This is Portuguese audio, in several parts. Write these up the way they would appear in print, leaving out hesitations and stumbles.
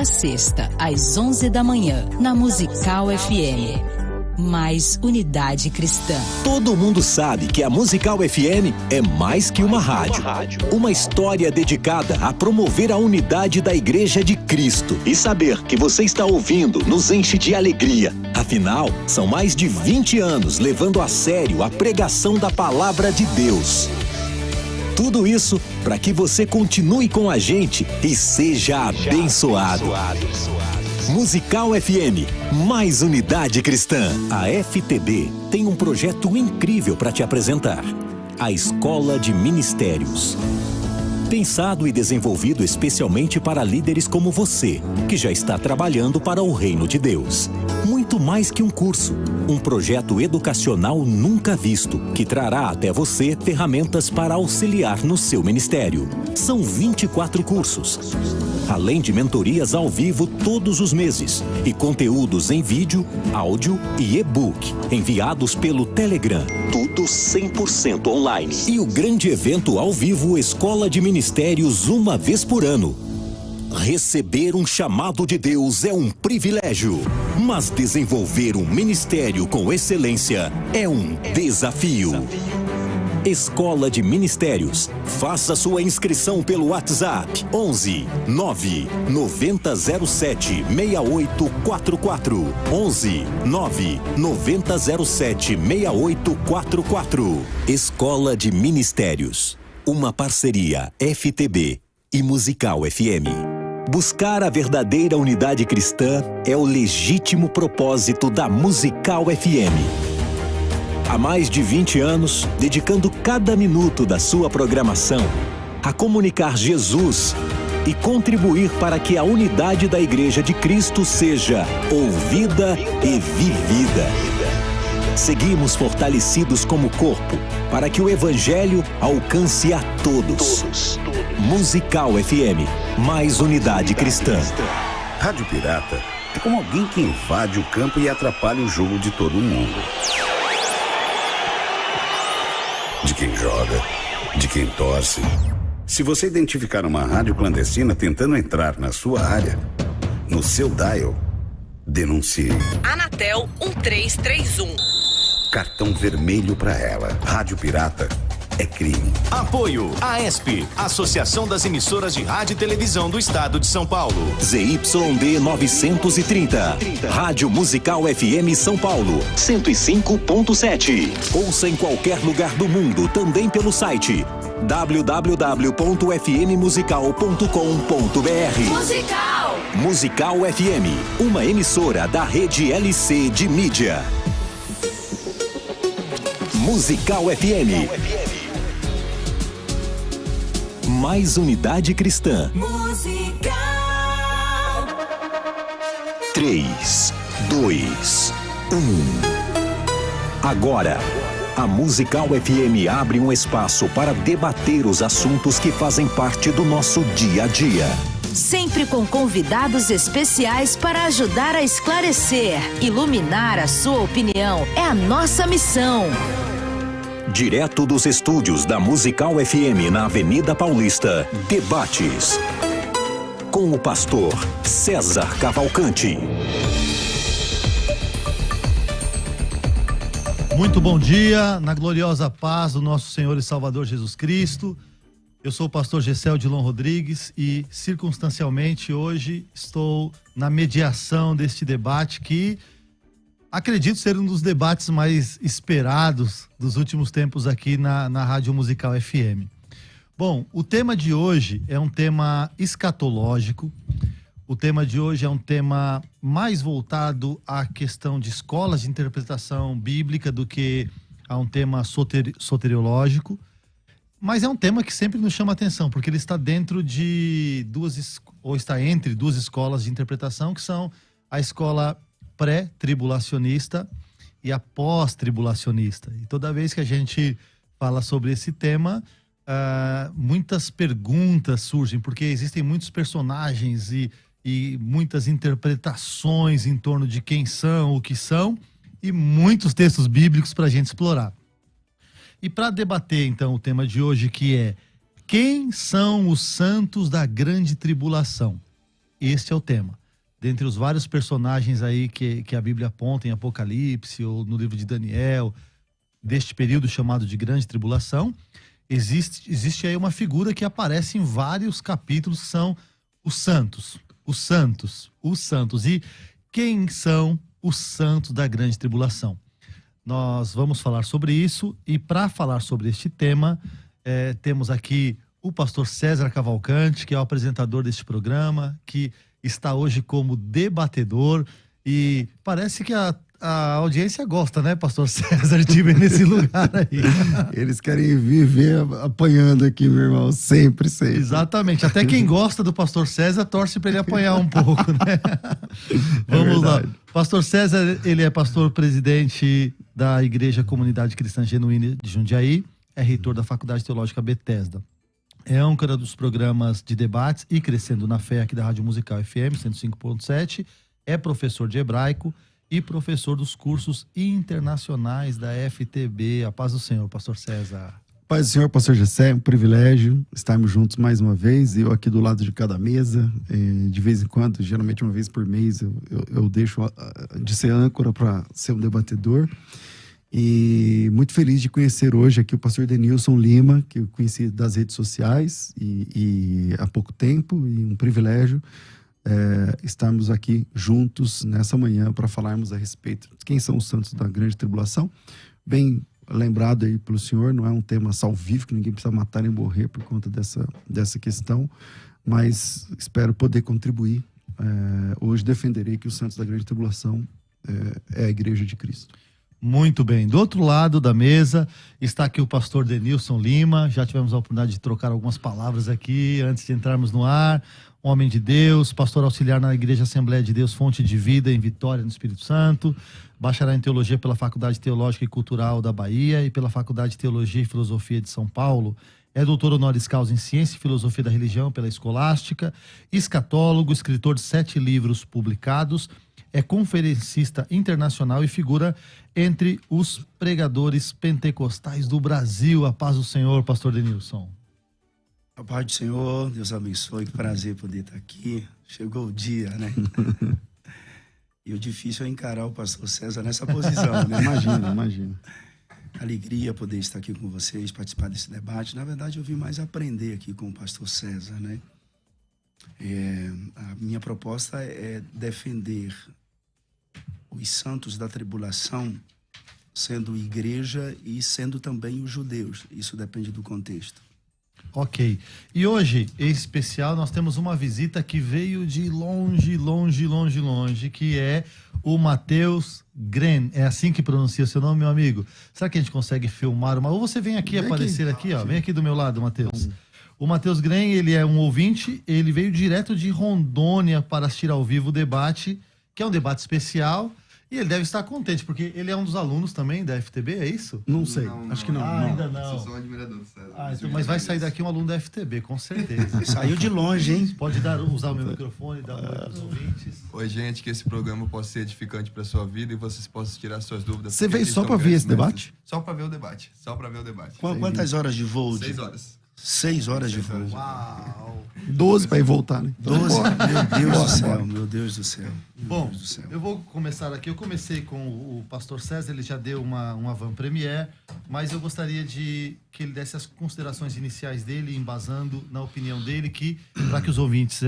a sexta, às 11 da manhã, na Musical FM. Mais unidade cristã. Todo mundo sabe que a Musical FM é mais que uma rádio. Uma história dedicada a promover a unidade da Igreja de Cristo. E saber que você está ouvindo nos enche de alegria. Afinal, são mais de 20 anos levando a sério a pregação da Palavra de Deus. Tudo isso para que você continue com a gente e seja abençoado. Musical FM, mais unidade cristã. A FTB tem um projeto incrível para te apresentar. A Escola de Ministérios. Pensado e desenvolvido especialmente para líderes como você, que já está trabalhando para o reino de Deus. Muito mais que um curso, um projeto educacional nunca visto, que trará até você ferramentas para auxiliar no seu ministério. São 24 cursos, além de mentorias ao vivo todos os meses e conteúdos em vídeo, áudio e e-book, enviados pelo Telegram. Tudo 100% online. E o grande evento ao vivo Escola de Ministérios uma vez por ano. Receber um chamado de Deus é um privilégio, mas desenvolver um ministério com excelência é um desafio. Escola de Ministérios. Faça sua inscrição pelo WhatsApp 11 9 9007 6844. 11 9 9007 6844. Escola de Ministérios. Uma parceria FTB e Musical FM. Buscar a verdadeira unidade cristã é o legítimo propósito da Musical FM. Há mais de 20 anos, dedicando cada minuto da sua programação a comunicar Jesus e contribuir para que a unidade da Igreja de Cristo seja ouvida e vivida. Seguimos fortalecidos como corpo para que o Evangelho alcance a todos. Musical FM, mais unidade cristã. Rádio Pirata é como alguém que invade o campo e atrapalha o jogo de todo mundo. De quem joga, de quem torce. Se você identificar uma rádio clandestina tentando entrar na sua área, no seu dial, denuncie. Anatel 1331. Cartão vermelho pra ela. Rádio Pirata é crime. Apoio AESP, Associação das Emissoras de Rádio e Televisão do Estado de São Paulo. ZYD 930. Rádio Musical FM São Paulo 105.7. Ouça em qualquer lugar do mundo, também pelo site www.fmmusical.com.br. Musical! Musical FM, uma emissora da rede LC de mídia. Musical FM. Mais unidade cristã. Musical! 3, 2, 1. Agora, a Musical FM abre um espaço para debater os assuntos que fazem parte do nosso dia a dia. Sempre com convidados especiais para ajudar a esclarecer, iluminar a sua opinião. É a nossa missão. Direto dos estúdios da Musical FM na Avenida Paulista, debates com o pastor César Cavalcante. Muito bom dia, na gloriosa paz do nosso Senhor e Salvador Jesus Cristo. Eu sou o pastor Gessel Dilon Rodrigues e, circunstancialmente, hoje estou na mediação deste debate que acredito ser um dos debates mais esperados dos últimos tempos aqui na Rádio Musical FM. Bom, o tema de hoje é um tema escatológico. O tema de hoje é um tema mais voltado à questão de escolas de interpretação bíblica do que a um tema soteriológico. Mas é um tema que sempre nos chama atenção, porque ele está dentro de está entre duas escolas de interpretação, que são a escola pré-tribulacionista e a pós-tribulacionista. E toda vez que a gente fala sobre esse tema, muitas perguntas surgem, porque existem muitos personagens e muitas interpretações em torno de quem são, o que são, e muitos textos bíblicos para a gente explorar. E para debater, então, o tema de hoje, que é: quem são os santos da grande tribulação? este é o tema. Dentre os vários personagens aí que a Bíblia aponta em Apocalipse ou no livro de Daniel, deste período chamado de Grande Tribulação, existe aí uma figura que aparece em vários capítulos, que são os santos. Os santos, os santos. E quem são os santos da Grande Tribulação? Nós vamos falar sobre isso, e para falar sobre este tema, temos aqui o pastor César Cavalcante, que é o apresentador deste programa, que está hoje como debatedor, e parece que a audiência gosta, né, pastor César, de ver nesse lugar aí. Eles querem viver apanhando aqui, meu irmão, sempre. Exatamente, até quem gosta do pastor César torce para ele apanhar um pouco, né? Vamos lá. Pastor César, ele é pastor presidente da Igreja Comunidade Cristã Genuína de Jundiaí, é reitor da Faculdade Teológica Bethesda. É âncora dos programas de debates e Crescendo na Fé aqui da Rádio Musical FM 105.7, é professor de hebraico e professor dos cursos internacionais da FTB. A paz do Senhor, pastor César. Paz do Senhor, pastor Gessé, é um privilégio estarmos juntos mais uma vez, eu aqui do lado de cada mesa, de vez em quando, geralmente uma vez por mês, eu deixo de ser âncora para ser um debatedor. E muito feliz de conhecer hoje aqui o pastor Denilson Lima, que eu conheci das redes sociais e há pouco tempo, e um privilégio estarmos aqui juntos nessa manhã para falarmos a respeito de quem são os santos da Grande Tribulação. Bem lembrado aí pelo senhor, não é um tema salvífico, ninguém precisa matar nem morrer por conta dessa questão, mas espero poder contribuir. Hoje defenderei que os santos da Grande Tribulação é a Igreja de Cristo. Muito bem. Do outro lado da mesa está aqui o pastor Denilson Lima. Já tivemos a oportunidade de trocar algumas palavras aqui antes de entrarmos no ar. Um homem de Deus, pastor auxiliar na Igreja Assembleia de Deus Fonte de Vida em Vitória, no Espírito Santo. Bacharel em Teologia pela Faculdade Teológica e Cultural da Bahia e pela Faculdade de Teologia e Filosofia de São Paulo. É doutor honoris causa em Ciência e Filosofia da Religião pela Escolástica. Escatólogo, escritor de 7 livros publicados. É conferencista internacional e figura entre os pregadores pentecostais do Brasil. A paz do Senhor, pastor Denilson. A paz do Senhor, Deus abençoe, que prazer poder estar aqui. Chegou o dia, né? E o difícil é encarar o pastor César nessa posição, né? Imagina. Alegria poder estar aqui com vocês, participar desse debate. Na verdade, eu vim mais aprender aqui com o pastor César, né? A minha proposta é defender os santos da tribulação, sendo igreja e sendo também os judeus. Isso depende do contexto. Ok. E hoje, em especial, nós temos uma visita que veio de longe, que é o Matheus Gren. É assim que pronuncia o seu nome, meu amigo? Será que a gente consegue filmar uma... Ou você vem aqui aparecer aqui, ó. Vem aqui do meu lado, Matheus. O Matheus Gren, ele é um ouvinte, ele veio direto de Rondônia para assistir ao vivo o debate, que é um debate especial, e ele deve estar contente, porque ele é um dos alunos também da FTB, é isso? Não sei, acho que não. Ainda não. Eu sou um admirador do César. Então, mas vai sair daqui um aluno da FTB, com certeza. Saiu de longe, hein? Pode usar o meu microfone, dar um oi para os ouvintes. Oi, gente, que esse programa possa ser edificante para sua vida e vocês possam tirar suas dúvidas. Você veio só para ver esse debate? Só para ver o debate. Quantas horas de voo? 6 horas. 6 horas de voo. Uau! 12 para ir voltar, né? 12? Meu Deus do céu. Bom, eu vou começar aqui. Eu comecei com o pastor César, ele já deu uma avant-première, mas eu gostaria que ele desse as considerações iniciais dele, embasando na opinião dele, que, para que os ouvintes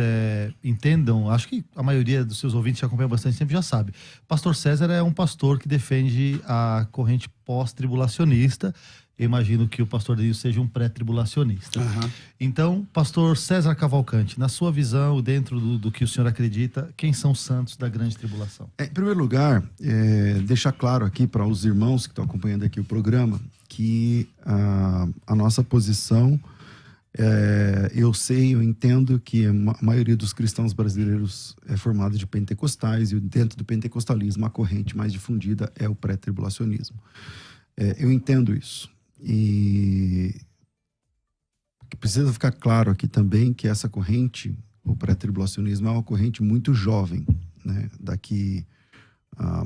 entendam, acho que a maioria dos seus ouvintes que acompanham bastante tempo já sabe. Pastor César é um pastor que defende a corrente pós-tribulacionista. Eu imagino que o pastor Denilson seja um pré-tribulacionista. Uhum. Então, pastor César Cavalcante, na sua visão, dentro do que o senhor acredita, quem são os santos da Grande Tribulação? Em primeiro lugar, deixar claro aqui para os irmãos que estão acompanhando aqui o programa, que a nossa posição, eu entendo que a maioria dos cristãos brasileiros é formada de pentecostais, e dentro do pentecostalismo a corrente mais difundida é o pré-tribulacionismo. Eu entendo isso. E precisa ficar claro aqui também que essa corrente, o pré-tribulacionismo, é uma corrente muito jovem, né? Daqui a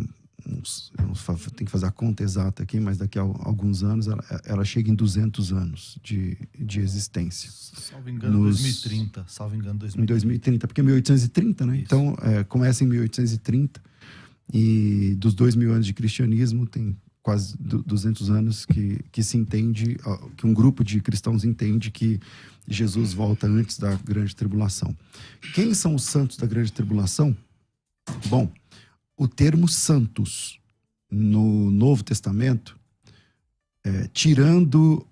tem que fazer a conta exata aqui, mas daqui a alguns anos ela chega em 200 anos de existência. Salvo engano, 2030. Salvo engano, 2030. Em 2030, porque é 1830, né? Isso. Então, começa em 1830 e dos 2000 anos de cristianismo tem quase 200 anos que se entende, que um grupo de cristãos entende que Jesus volta antes da grande tribulação. Quem são os santos da grande tribulação? Bom, o termo santos no Novo Testamento, tirando...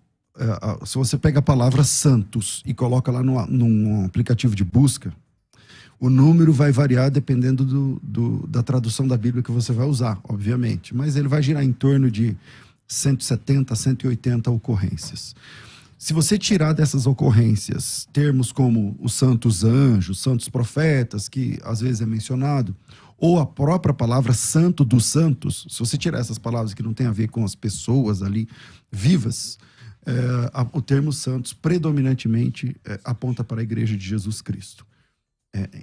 se você pega a palavra santos e coloca lá num aplicativo de busca, o número vai variar dependendo da tradução da Bíblia que você vai usar, obviamente. Mas ele vai girar em torno de 170 a 180 ocorrências. Se você tirar dessas ocorrências termos como os santos anjos, santos profetas, que às vezes é mencionado, ou a própria palavra santo dos santos, se você tirar essas palavras que não tem a ver com as pessoas ali vivas, o termo santos predominantemente aponta para a Igreja de Jesus Cristo.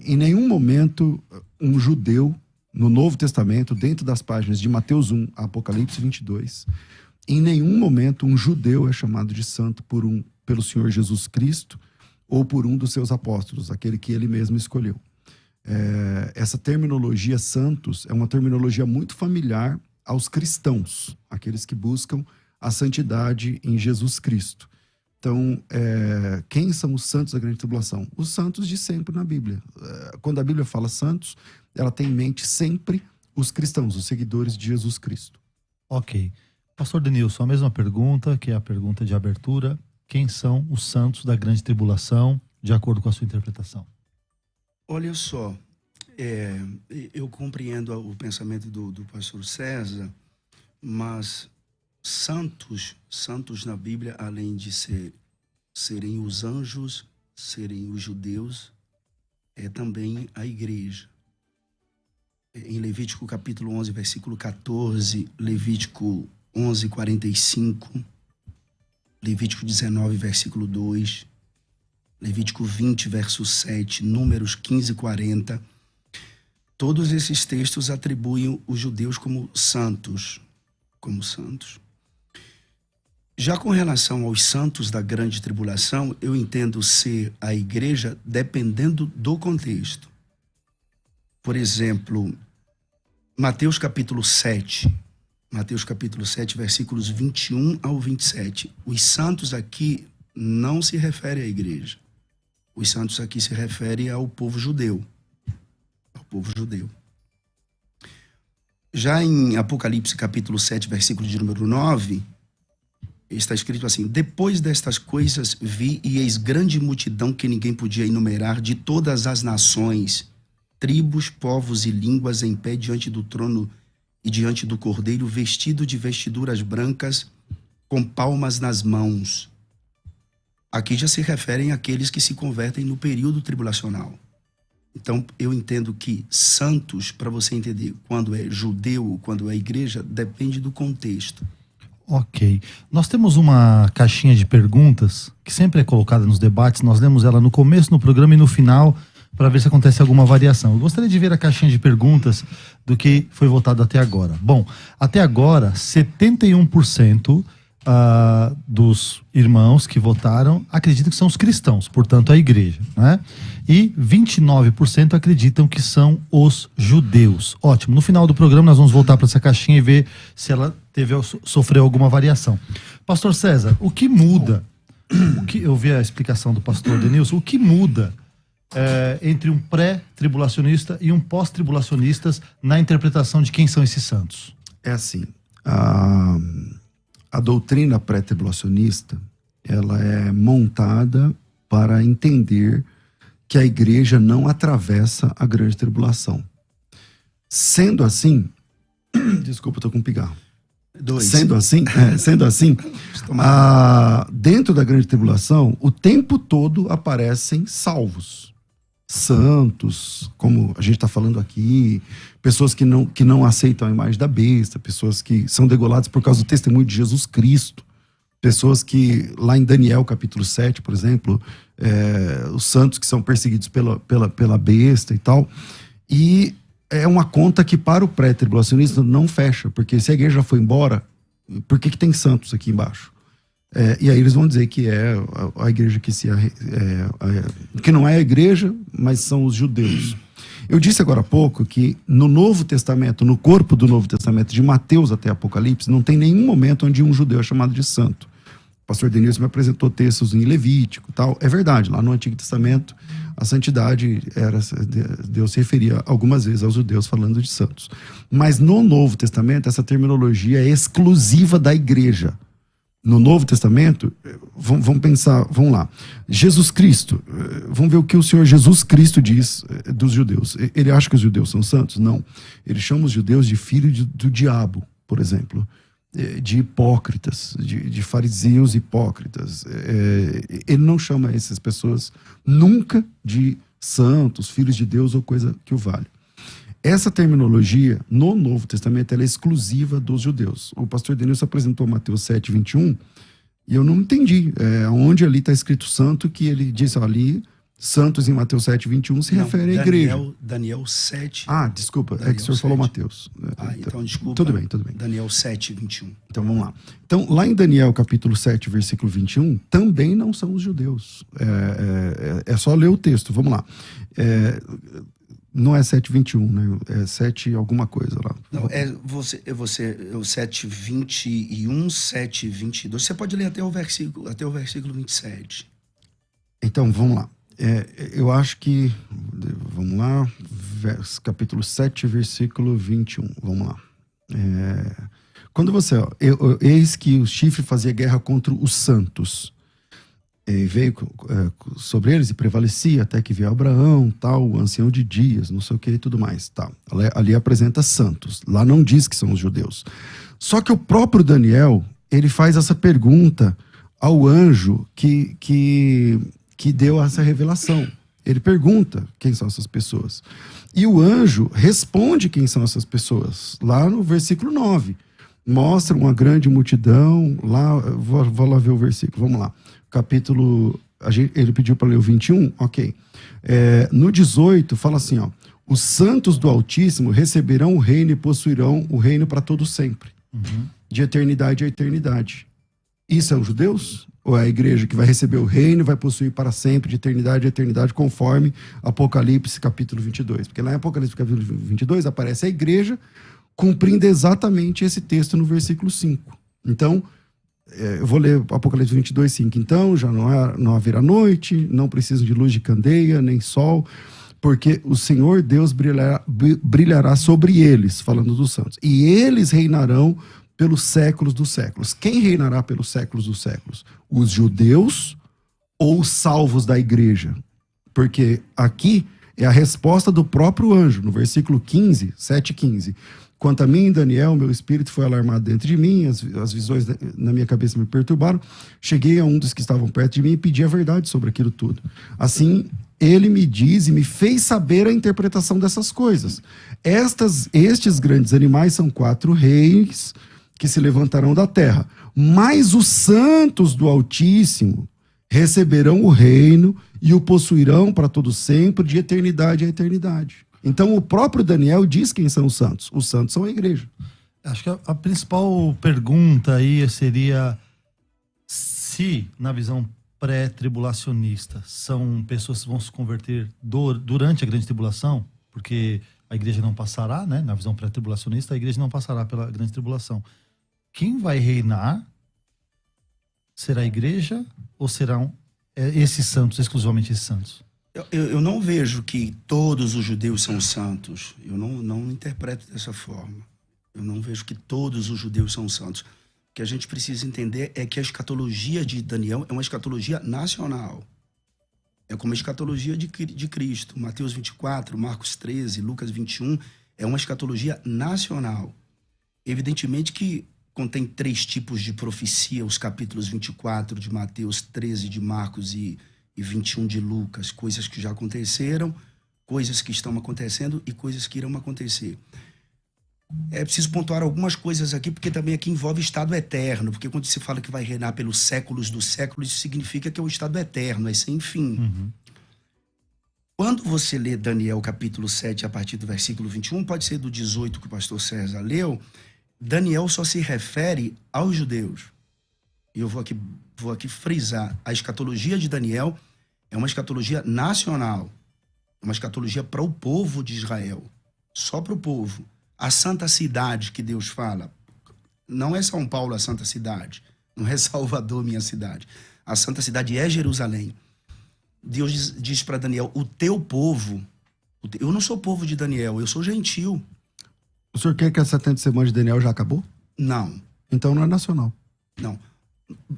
Em nenhum momento um judeu no Novo Testamento, dentro das páginas de Mateus 1 a Apocalipse 22, em nenhum momento um judeu é chamado de santo pelo Senhor Jesus Cristo ou por um dos seus apóstolos, aquele que ele mesmo escolheu. Essa terminologia santos é uma terminologia muito familiar aos cristãos, aqueles que buscam a santidade em Jesus Cristo. Então, quem são os santos da grande tribulação? Os santos de sempre na Bíblia. Quando a Bíblia fala santos, ela tem em mente sempre os cristãos, os seguidores de Jesus Cristo. Ok. Pastor Denilson, a mesma pergunta, que é a pergunta de abertura. Quem são os santos da grande tribulação, de acordo com a sua interpretação? Olha só, eu compreendo o pensamento do pastor César, mas santos na Bíblia, além de serem os anjos, serem os judeus, é também a igreja. Em Levítico capítulo 11, versículo 14, Levítico 11, 45, Levítico 19, versículo 2, Levítico 20, verso 7, Números 15, 40, todos esses textos atribuem os judeus como santos. Já com relação aos santos da grande tribulação, eu entendo ser a igreja dependendo do contexto. Por exemplo, Mateus capítulo 7, versículos 21 ao 27. Os santos aqui não se refere à igreja. Os santos aqui se refere ao povo judeu. Já em Apocalipse capítulo 7, versículo de número 9, está escrito assim: depois destas coisas vi e eis grande multidão que ninguém podia enumerar, de todas as nações, tribos, povos e línguas, em pé diante do trono e diante do Cordeiro, vestido de vestiduras brancas, com palmas nas mãos. Aqui já se referem àqueles que se convertem no período tribulacional. Então, eu entendo que santos, para você entender quando é judeu, quando é igreja, depende do contexto. Ok. Nós temos uma caixinha de perguntas que sempre é colocada nos debates. Nós lemos ela no começo, no programa e no final, para ver se acontece alguma variação. Eu gostaria de ver a caixinha de perguntas do que foi votado até agora. Bom, até agora, 71% dos irmãos que votaram acreditam que são os cristãos, portanto a igreja, né? E 29% acreditam que são os judeus. Ótimo. No final do programa nós vamos voltar para essa caixinha e ver se ela sofreu alguma variação. Pastor César, o que muda? Eu vi a explicação do pastor Denilson. O que muda entre um pré-tribulacionista e um pós-tribulacionista na interpretação de quem são esses santos? É assim, a doutrina pré-tribulacionista, ela é montada para entender que a igreja não atravessa a grande tribulação. Sendo assim, desculpa, eu tô com um pigarro. Sendo assim, dentro da grande tribulação, o tempo todo aparecem salvos, santos, como a gente está falando aqui, pessoas que não aceitam a imagem da besta, pessoas que são degoladas por causa do testemunho de Jesus Cristo, pessoas que, lá em Daniel capítulo 7, por exemplo, os santos que são perseguidos pela besta e tal. E é uma conta que para o pré-tribulacionista não fecha, porque se a igreja já foi embora, por que tem santos aqui embaixo? E aí eles vão dizer que é a igreja que não é a igreja, mas são os judeus. Eu disse agora há pouco que no Novo Testamento, no corpo do Novo Testamento, de Mateus até Apocalipse, não tem nenhum momento onde um judeu é chamado de santo. O pastor Denilson me apresentou textos em Levítico e tal. É verdade, lá no Antigo Testamento, a santidade Deus se referia algumas vezes aos judeus falando de santos. Mas no Novo Testamento, essa terminologia é exclusiva da igreja. No Novo Testamento, vamos pensar, vamos lá. Jesus Cristo, vamos ver o que o Senhor Jesus Cristo diz dos judeus. Ele acha que os judeus são santos? Não. Ele chama os judeus de filhos do diabo, por exemplo. De hipócritas, de fariseus hipócritas. Ele não chama essas pessoas nunca de santos, filhos de Deus ou coisa que o valha. Essa terminologia, no Novo Testamento, ela é exclusiva dos judeus. O pastor Denilson apresentou Mateus 7, 21, e eu não entendi. Onde ali está escrito santo, que ele diz ali, santos em Mateus 7, 21, se refere à igreja. Daniel 7. Desculpa, Daniel que o senhor 7. falou Mateus. Então desculpa. Tudo bem. Daniel 7, 21. Então vamos lá. Então, lá em Daniel capítulo 7, versículo 21, também não são os judeus. É só ler o texto, vamos lá. Não é 7:21, né? É 7 alguma coisa lá. Não, o 7:21, 7:22. Você pode ler até o versículo 27. Então, vamos lá. Eu acho que... Vamos lá. Capítulo 7, versículo 21. Vamos lá. Quando você... eis que o chifre fazia guerra contra os santos. Veio sobre eles e prevalecia até que veio Abraão, tal, o ancião de dias, não sei o que e tudo mais. Tal. Ali apresenta santos. Lá não diz que são os judeus. Só que o próprio Daniel, ele faz essa pergunta ao anjo que deu essa revelação. Ele pergunta quem são essas pessoas. E o anjo responde quem são essas pessoas. Lá no versículo 9. Mostra uma grande multidão. Lá, vou lá ver o versículo. Vamos lá. Capítulo... ele pediu para ler o 21? Ok. No 18, fala assim, ó. Os santos do Altíssimo receberão o reino e possuirão o reino para todo sempre. De eternidade a eternidade. Isso é os judeus? Ou é a igreja que vai receber o reino e vai possuir para sempre, de eternidade a eternidade, conforme Apocalipse capítulo 22? Porque lá em Apocalipse capítulo 22 aparece a igreja cumprindo exatamente esse texto no versículo 5. Então, eu vou ler Apocalipse 22, 5. Então, já não haverá noite, não precisam de luz de candeia, nem sol, porque o Senhor Deus brilhará sobre eles, falando dos santos. E eles reinarão pelos séculos dos séculos. Quem reinará pelos séculos dos séculos? Os judeus ou os salvos da igreja? Porque aqui é a resposta do próprio anjo, no versículo 15, 7:15. Quanto a mim, Daniel, meu espírito foi alarmado dentro de mim, as visões na minha cabeça me perturbaram. Cheguei a um dos que estavam perto de mim e pedi a verdade sobre aquilo tudo. Assim, ele me diz e me fez saber a interpretação dessas coisas. Estes grandes animais são 4 reis que se levantarão da terra. Mas os santos do Altíssimo receberão o reino e o possuirão para todo sempre, de eternidade a eternidade. Então o próprio Daniel diz quem são os santos. Os santos são a igreja. Acho que a principal pergunta aí seria se, na visão pré-tribulacionista, são pessoas que vão se converter durante a grande tribulação, porque a igreja não passará, né? Na visão pré-tribulacionista, a igreja não passará pela grande tribulação. Quem vai reinar será a igreja ou serão esses santos, exclusivamente esses santos? Eu não vejo que todos os judeus são santos. Eu não interpreto dessa forma. Eu não vejo que todos os judeus são santos. O que a gente precisa entender é que a escatologia de Daniel é uma escatologia nacional. É como a escatologia de Cristo. Mateus 24, Marcos 13, Lucas 21, é uma escatologia nacional. Evidentemente que contém 3 tipos de profecia, os capítulos 24 de Mateus, 13 de Marcos e 21 de Lucas, coisas que já aconteceram, coisas que estão acontecendo e coisas que irão acontecer. É preciso pontuar algumas coisas aqui, porque também aqui envolve estado eterno, porque quando se fala que vai reinar pelos séculos dos séculos, isso significa que é o estado eterno, é sem fim. Quando você lê Daniel capítulo 7, a partir do versículo 21, pode ser do 18 que o pastor César leu, Daniel só se refere aos judeus. E eu vou aqui frisar, a escatologia de Daniel é uma escatologia nacional, uma escatologia para o povo de Israel, só para o povo. A santa cidade que Deus fala, não é São Paulo a santa cidade, não é Salvador minha cidade, a santa cidade é Jerusalém. Deus diz para Daniel, o teu povo, eu não sou povo de Daniel, eu sou gentil. O senhor quer que as 70 semanas de Daniel já acabou? Não. Então não é nacional. Não.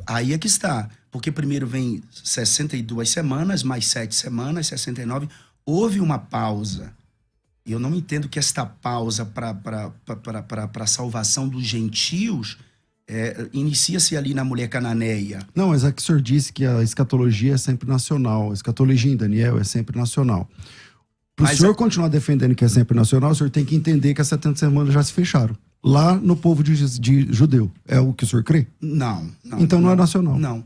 Aí é que está, porque primeiro vem 62 semanas, mais 7 semanas, 69, houve uma pausa. E eu não entendo que esta pausa para a salvação dos gentios inicia-se ali na mulher cananeia. Não, mas é que o senhor disse que a escatologia é sempre nacional. A escatologia em Daniel é sempre nacional. Para o senhor continuar defendendo que é sempre nacional, o senhor tem que entender que as 70 semanas já se fecharam. Lá no povo de judeu. É o que o senhor crê? Não. Então não é nacional. Não.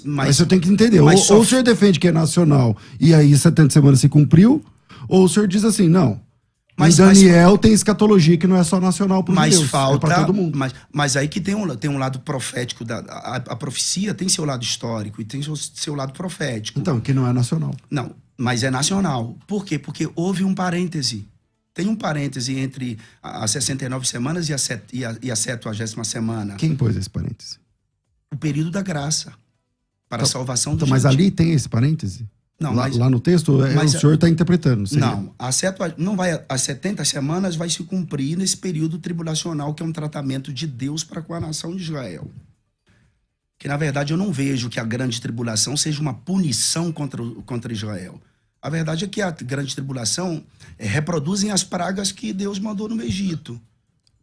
Mas o senhor tem que entender. Ou o senhor defende que é nacional e aí 70 semanas se cumpriu, ou o senhor diz assim, não. Mas Daniel tem escatologia que não é só nacional para os judeus, é para todo mundo. Mas aí que tem um lado profético, a profecia tem seu lado histórico e tem seu lado profético. Então, que não é nacional. Não, mas é nacional. Por quê? Porque houve um parêntese. Tem um parêntese entre as 69 semanas e a 70ª semana. Quem pôs esse parêntese? O período da graça. Para a salvação do Mas ali tem esse parêntese? Não, lá no texto, o senhor está interpretando. Não, as 70 semanas vai se cumprir nesse período tribulacional, que é um tratamento de Deus para com a nação de Israel. Que, na verdade, eu não vejo que a grande tribulação seja uma punição contra Israel. A verdade é que a grande tribulação reproduzem as pragas que Deus mandou no Egito.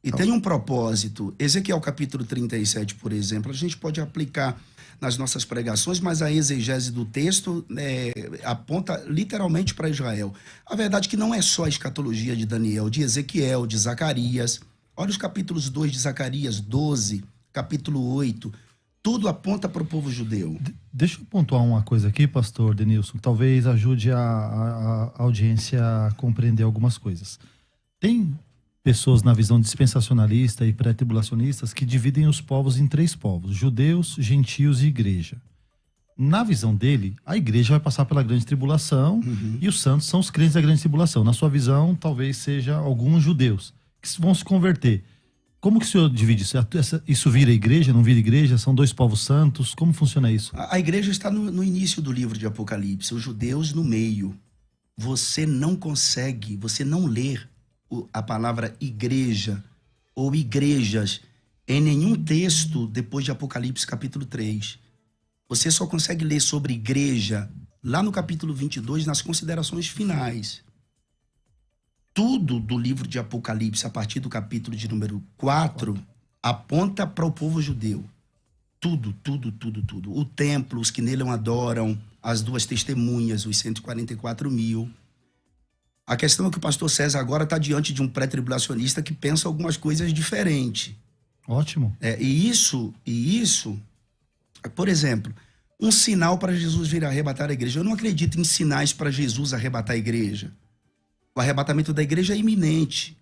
E tem um propósito. Ezequiel capítulo 37, por exemplo, a gente pode aplicar nas nossas pregações, mas a exegese do texto aponta literalmente para Israel. A verdade é que não é só a escatologia de Daniel, de Ezequiel, de Zacarias. Olha os capítulos 2 de Zacarias, 12, capítulo 8. Tudo aponta para o povo judeu. Deixa eu pontuar uma coisa aqui, pastor Denilson, que talvez ajude a audiência a compreender algumas coisas. Tem pessoas na visão dispensacionalista e pré-tribulacionistas que dividem os povos em 3 povos: judeus, gentios e igreja. Na visão dele, a igreja vai passar pela grande tribulação e os santos são os crentes da grande tribulação. Na sua visão, talvez seja alguns judeus que vão se converter. Como que o senhor divide isso? Isso vira igreja, não vira igreja? São 2 povos santos? Como funciona isso? A igreja está no início do livro de Apocalipse, os judeus no meio. Você não consegue, você não lê a palavra igreja ou igrejas em nenhum texto depois de Apocalipse capítulo 3. Você só consegue ler sobre igreja lá no capítulo 22, nas considerações finais. Tudo do livro de Apocalipse, a partir do capítulo de número 4, aponta para o povo judeu. Tudo. O templo, os que nele adoram, as 2 testemunhas, os 144.000. A questão é que o pastor César agora está diante de um pré-tribulacionista que pensa algumas coisas diferentes. Ótimo. E isso, por exemplo, um sinal para Jesus vir arrebatar a igreja. Eu não acredito em sinais para Jesus arrebatar a igreja. O arrebatamento da igreja é iminente.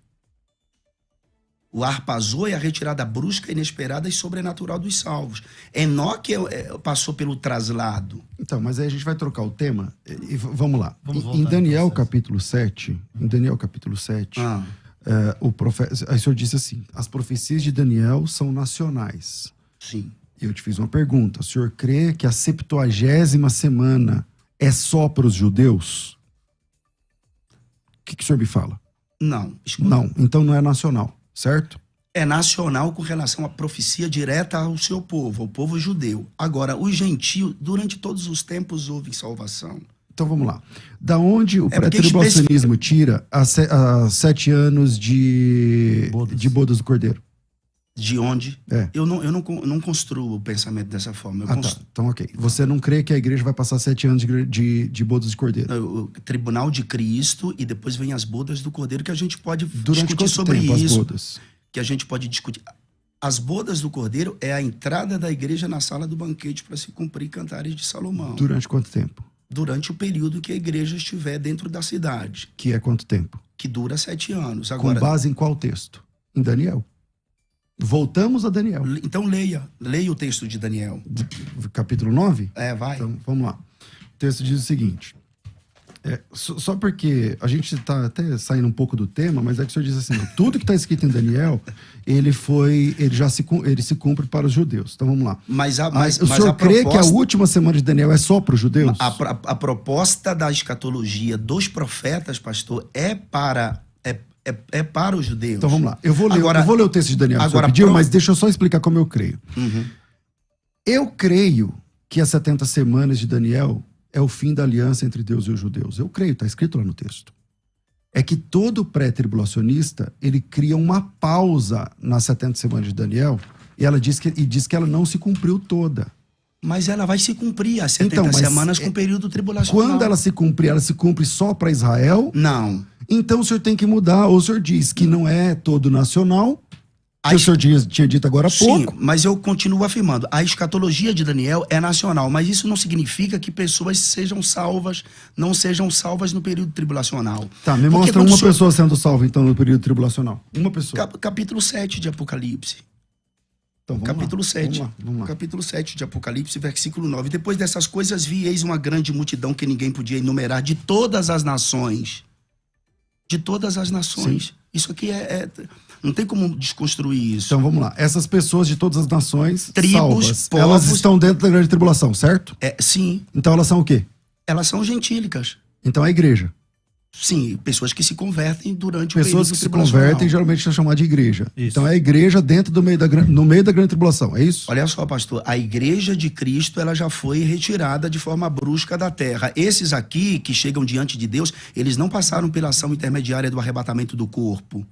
O arpazou é a retirada brusca, inesperada e sobrenatural dos salvos. Enoque passou pelo traslado. Então, mas aí a gente vai trocar o tema e vamos lá. Em Daniel capítulo 7, o profeta, aí o senhor disse assim, as profecias de Daniel são nacionais. Sim. Eu te fiz uma pergunta, o senhor crê que a 70ª semana é só para os judeus? O que o senhor me fala? Não. Escuta. Não, então não é nacional. Certo? É nacional com relação à profecia direta ao seu povo, ao povo judeu. Agora, os gentios, durante todos os tempos, houve salvação. Então vamos lá. Da onde o pré-tribulacionismo tira as 7 anos de bodas do Cordeiro? De onde? Eu não construo o pensamento dessa forma. Então ok. Você não crê que a igreja vai passar 7 anos de bodas de Cordeiro? O tribunal de Cristo e depois vem as bodas do Cordeiro, que a gente pode discutir sobre isso. As bodas? Que a gente pode discutir. As bodas do Cordeiro é a entrada da igreja na sala do banquete para se cumprir Cantares de Salomão. Durante quanto tempo? Durante o período que a igreja estiver dentro da cidade. Que é quanto tempo? Que dura 7 anos. Agora, com base em qual texto? Em Daniel. Voltamos a Daniel. Então leia o texto de Daniel. Capítulo 9? Vai. Então, vamos lá. O texto diz o seguinte. Só porque a gente está até saindo um pouco do tema, mas é que o senhor diz assim, tudo que está escrito em Daniel, ele se cumpre para os judeus. Então vamos lá. Mas o senhor crê que a última semana de Daniel é só para os judeus? A proposta da escatologia dos profetas, pastor, é para os judeus. Então vamos lá. Eu vou ler o texto de Daniel, agora, mas deixa eu só explicar como eu creio. Uhum. Eu creio que as 70 semanas de Daniel é o fim da aliança entre Deus e os judeus. Eu creio, está escrito lá no texto. É que todo pré-tribulacionista, ele cria uma pausa nas 70 semanas de Daniel e diz que ela não se cumpriu toda. Mas ela vai se cumprir as 70 semanas com o período tribulacional. Quando ela se cumpre só para Israel? Não. Então o senhor tem que mudar. Ou o senhor diz que não é todo nacional, que o senhor tinha dito agora há pouco. Sim, mas eu continuo afirmando. A escatologia de Daniel é nacional, mas isso não significa que pessoas não sejam salvas no período tribulacional. Tá, me mostra uma pessoa sendo salva, então, no período tribulacional. Uma pessoa. Capítulo 7 de Apocalipse. Então, capítulo 7. Vamos lá. Capítulo 7 de Apocalipse, versículo 9. Depois dessas coisas vi, eis uma grande multidão que ninguém podia enumerar, de todas as nações. De todas as nações. Sim. Isso aqui não tem como desconstruir isso. Então vamos lá. Essas pessoas de todas as nações, tribos, salvas, povos, elas estão dentro da grande tribulação, certo? Sim. Então elas são o quê? Elas são gentílicas. Então é a igreja. Sim, pessoas que se convertem durante o período tribulacional. Pessoas que se convertem geralmente é chamada de igreja. Isso. Então é a igreja dentro no meio da grande tribulação, é isso? Olha só, pastor, a igreja de Cristo, ela já foi retirada de forma brusca da terra. Esses aqui que chegam diante de Deus, eles não passaram pela ação intermediária do arrebatamento do corpo.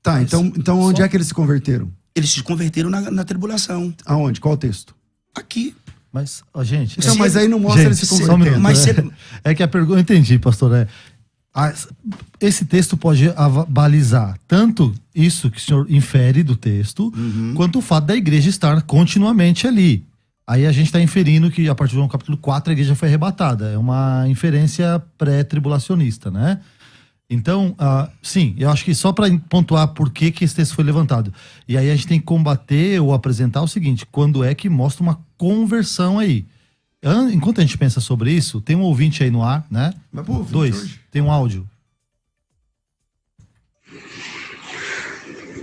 Tá, então onde é que eles se converteram? Eles se converteram na tribulação. Aonde? Qual o texto? Aqui. Mas, gente... Então, mas aí não mostra eles se convertendo. É que a pergunta... Eu entendi, pastor. Esse texto pode balizar tanto isso que o senhor infere do texto, quanto o fato da igreja estar continuamente ali. Aí a gente está inferindo que a partir do capítulo 4 a igreja foi arrebatada. É uma inferência pré-tribulacionista, né? Então, sim, eu acho que só para pontuar por que esse texto foi levantado. E aí a gente tem que combater ou apresentar o seguinte, quando é que mostra uma conversão aí. Enquanto a gente pensa sobre isso, tem um ouvinte aí no ar, né? Mas, pô, 2, tem um áudio.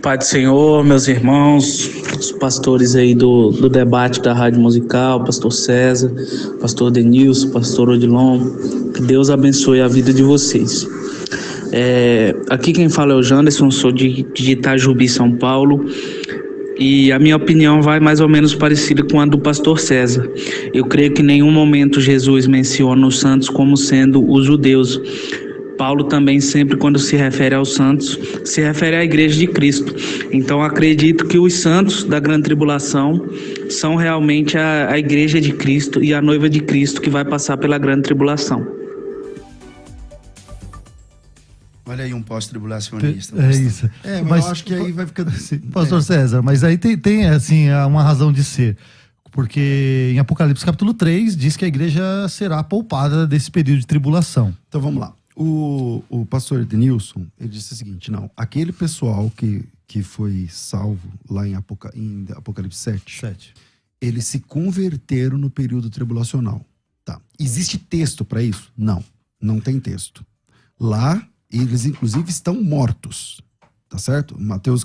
Pai do Senhor, meus irmãos, os pastores aí do debate da Rádio Musical, pastor César, pastor Denilson, pastor Odilon, que Deus abençoe a vida de vocês. Aqui quem fala é o Janderson, sou de Itajubi, São Paulo, e a minha opinião vai mais ou menos parecida com a do pastor César. Eu creio que em nenhum momento Jesus menciona os santos como sendo os judeus. Paulo também sempre, quando se refere aos santos, se refere à igreja de Cristo. Então acredito que os santos da grande tribulação são realmente a igreja de Cristo e a noiva de Cristo que vai passar pela grande tribulação. Olha aí um pós-tribulacionista. Isso. Mas eu acho que aí vai ficando assim. Pastor César, mas aí tem assim, uma razão de ser. Porque em Apocalipse capítulo 3 diz que a igreja será poupada desse período de tribulação. Então vamos lá. O pastor Denilson, ele disse o seguinte, não, aquele pessoal que foi salvo lá em Apocalipse 7, eles se converteram no período tribulacional. Tá. Existe texto para isso? Não tem texto. Lá, eles inclusive estão mortos, tá certo? Mateus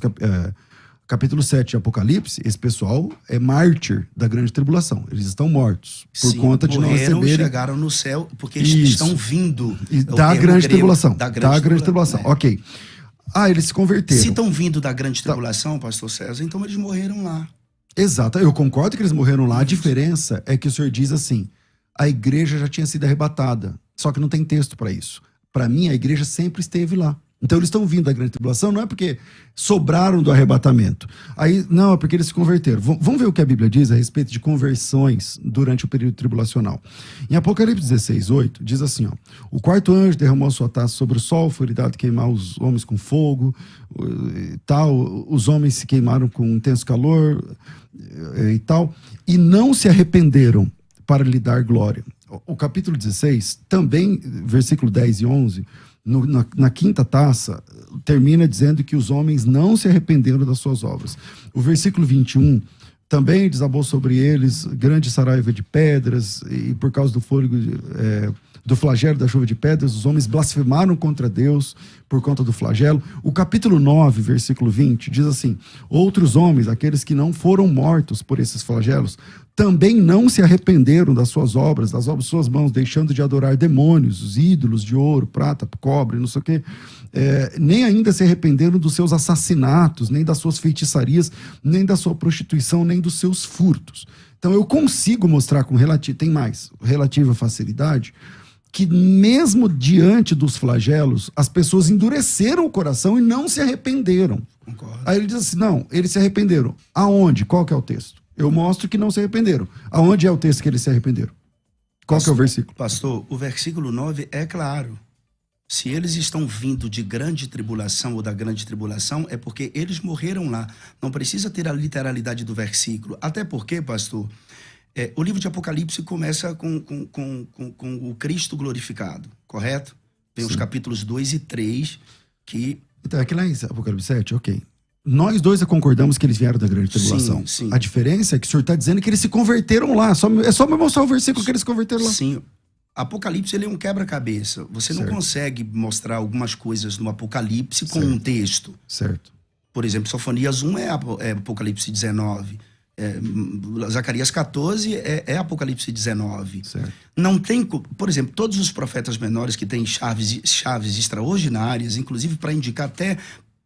capítulo 7 de Apocalipse, esse pessoal é mártir da grande tribulação. Eles estão mortos por conta de não receberem... chegaram no céu, porque eles estão vindo... Da grande tribulação. Da grande tribulação, ok. Eles se converteram. Se estão vindo da grande tribulação, pastor César, então eles morreram lá. Exato, eu concordo que eles morreram lá. A diferença é que o senhor diz assim, a igreja já tinha sido arrebatada, só que não tem texto para isso. Para mim, a igreja sempre esteve lá. Então eles estão vindo da grande tribulação, não é porque sobraram do arrebatamento. Não, é porque eles se converteram. Vamos ver o que a Bíblia diz a respeito de conversões durante o período tribulacional. Em Apocalipse 16:8, diz assim, o quarto anjo derramou sua taça sobre o sol, foi lhe dado queimar os homens com fogo, e tal, os homens se queimaram com intenso calor, e tal, e não se arrependeram para lhe dar glória. o capítulo 16, também, versículo 10 e 11, na quinta taça, termina dizendo que os homens não se arrependeram das suas obras. O versículo 21 também desabou sobre eles grande saraiva de pedras, e por causa do fôlego, do flagelo da chuva de pedras, os homens blasfemaram contra Deus por conta do flagelo. O capítulo 9, versículo 20, diz assim: outros homens, aqueles que não foram mortos por esses flagelos, também não se arrependeram das suas obras, das obras de suas mãos, deixando de adorar demônios, os ídolos de ouro, prata, cobre, não sei o quê. Nem ainda se arrependeram dos seus assassinatos, nem das suas feitiçarias, nem da sua prostituição, nem dos seus furtos. Então eu consigo mostrar com relativa facilidade, que mesmo diante dos flagelos, as pessoas endureceram o coração e não se arrependeram. Concordo. Aí ele diz assim, não, eles se arrependeram. Aonde? Qual que é o texto? Eu mostro que não se arrependeram. Aonde é o texto que eles se arrependeram? Qual que é o versículo? Pastor, o versículo 9 é claro. Se eles estão vindo de grande tribulação ou da grande tribulação, é porque eles morreram lá. Não precisa ter a literalidade do versículo. Até porque, pastor, o livro de Apocalipse começa com o Cristo glorificado, correto? Tem os capítulos 2 e 3 que... Então, aqui lá em Apocalipse 7, ok. Nós dois concordamos que eles vieram da grande tribulação. Sim, sim. A diferença é que o senhor está dizendo que eles se converteram lá. É só me mostrar o versículo que eles se converteram lá. Sim. Apocalipse, ele é um quebra-cabeça. Você não consegue mostrar algumas coisas no Apocalipse com um texto. Certo. Por exemplo, Sofonias 1 é Apocalipse 19. Zacarias 14 é Apocalipse 19. Certo. Não tem, por exemplo, todos os profetas menores que têm chaves extraordinárias, inclusive para indicar até,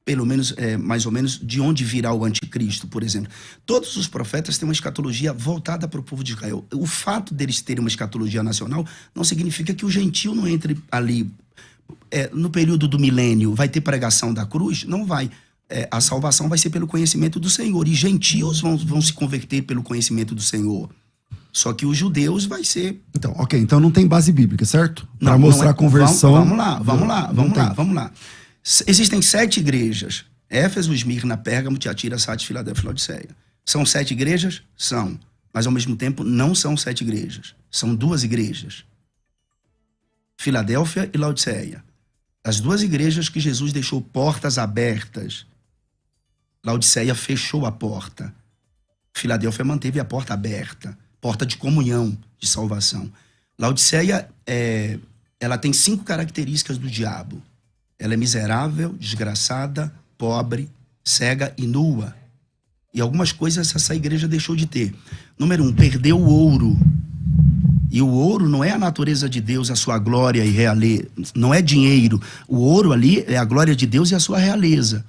pelo menos, mais ou menos, de onde virá o anticristo, por exemplo. Todos os profetas têm uma escatologia voltada para o povo de Israel. O fato deles terem uma escatologia nacional não significa que o gentio não entre ali. No período do milênio, vai ter pregação da cruz? Não vai. A salvação vai ser pelo conhecimento do Senhor. E gentios vão se converter pelo conhecimento do Senhor. Só que os judeus vai ser... Então, ok. Então não tem base bíblica, certo? Para mostrar a conversão... Vamos lá. Existem 7 igrejas. Éfeso, Esmirna, Pérgamo, Tiatira, Sardes, Filadélfia e Laodiceia. São 7 igrejas? São. Mas ao mesmo tempo não são 7 igrejas. São 2 igrejas. Filadélfia e Laodiceia. As 2 igrejas que Jesus deixou portas abertas. Laodiceia fechou a porta. Filadélfia manteve a porta aberta. Porta de comunhão, de salvação. Laodiceia, ela tem 5 características do diabo. Ela é miserável, desgraçada, pobre, cega e nua. E algumas coisas essa igreja deixou de ter. Número 1, perdeu o ouro. E o ouro não é a natureza de Deus, a sua glória e realeza. Não é dinheiro. O ouro ali é a glória de Deus e a sua realeza.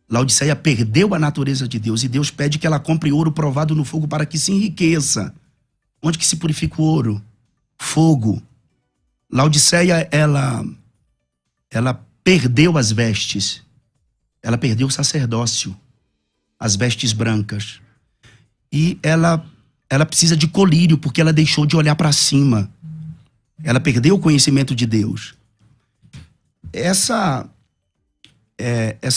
Laodiceia perdeu a natureza de Deus e Deus pede que ela compre ouro provado no fogo para que se enriqueça. Onde que se purifica o ouro? Fogo. Laodiceia, ela perdeu as vestes. Ela perdeu o sacerdócio. As vestes brancas. E ela precisa de colírio, porque ela deixou de olhar para cima. Ela perdeu o conhecimento de Deus. Essa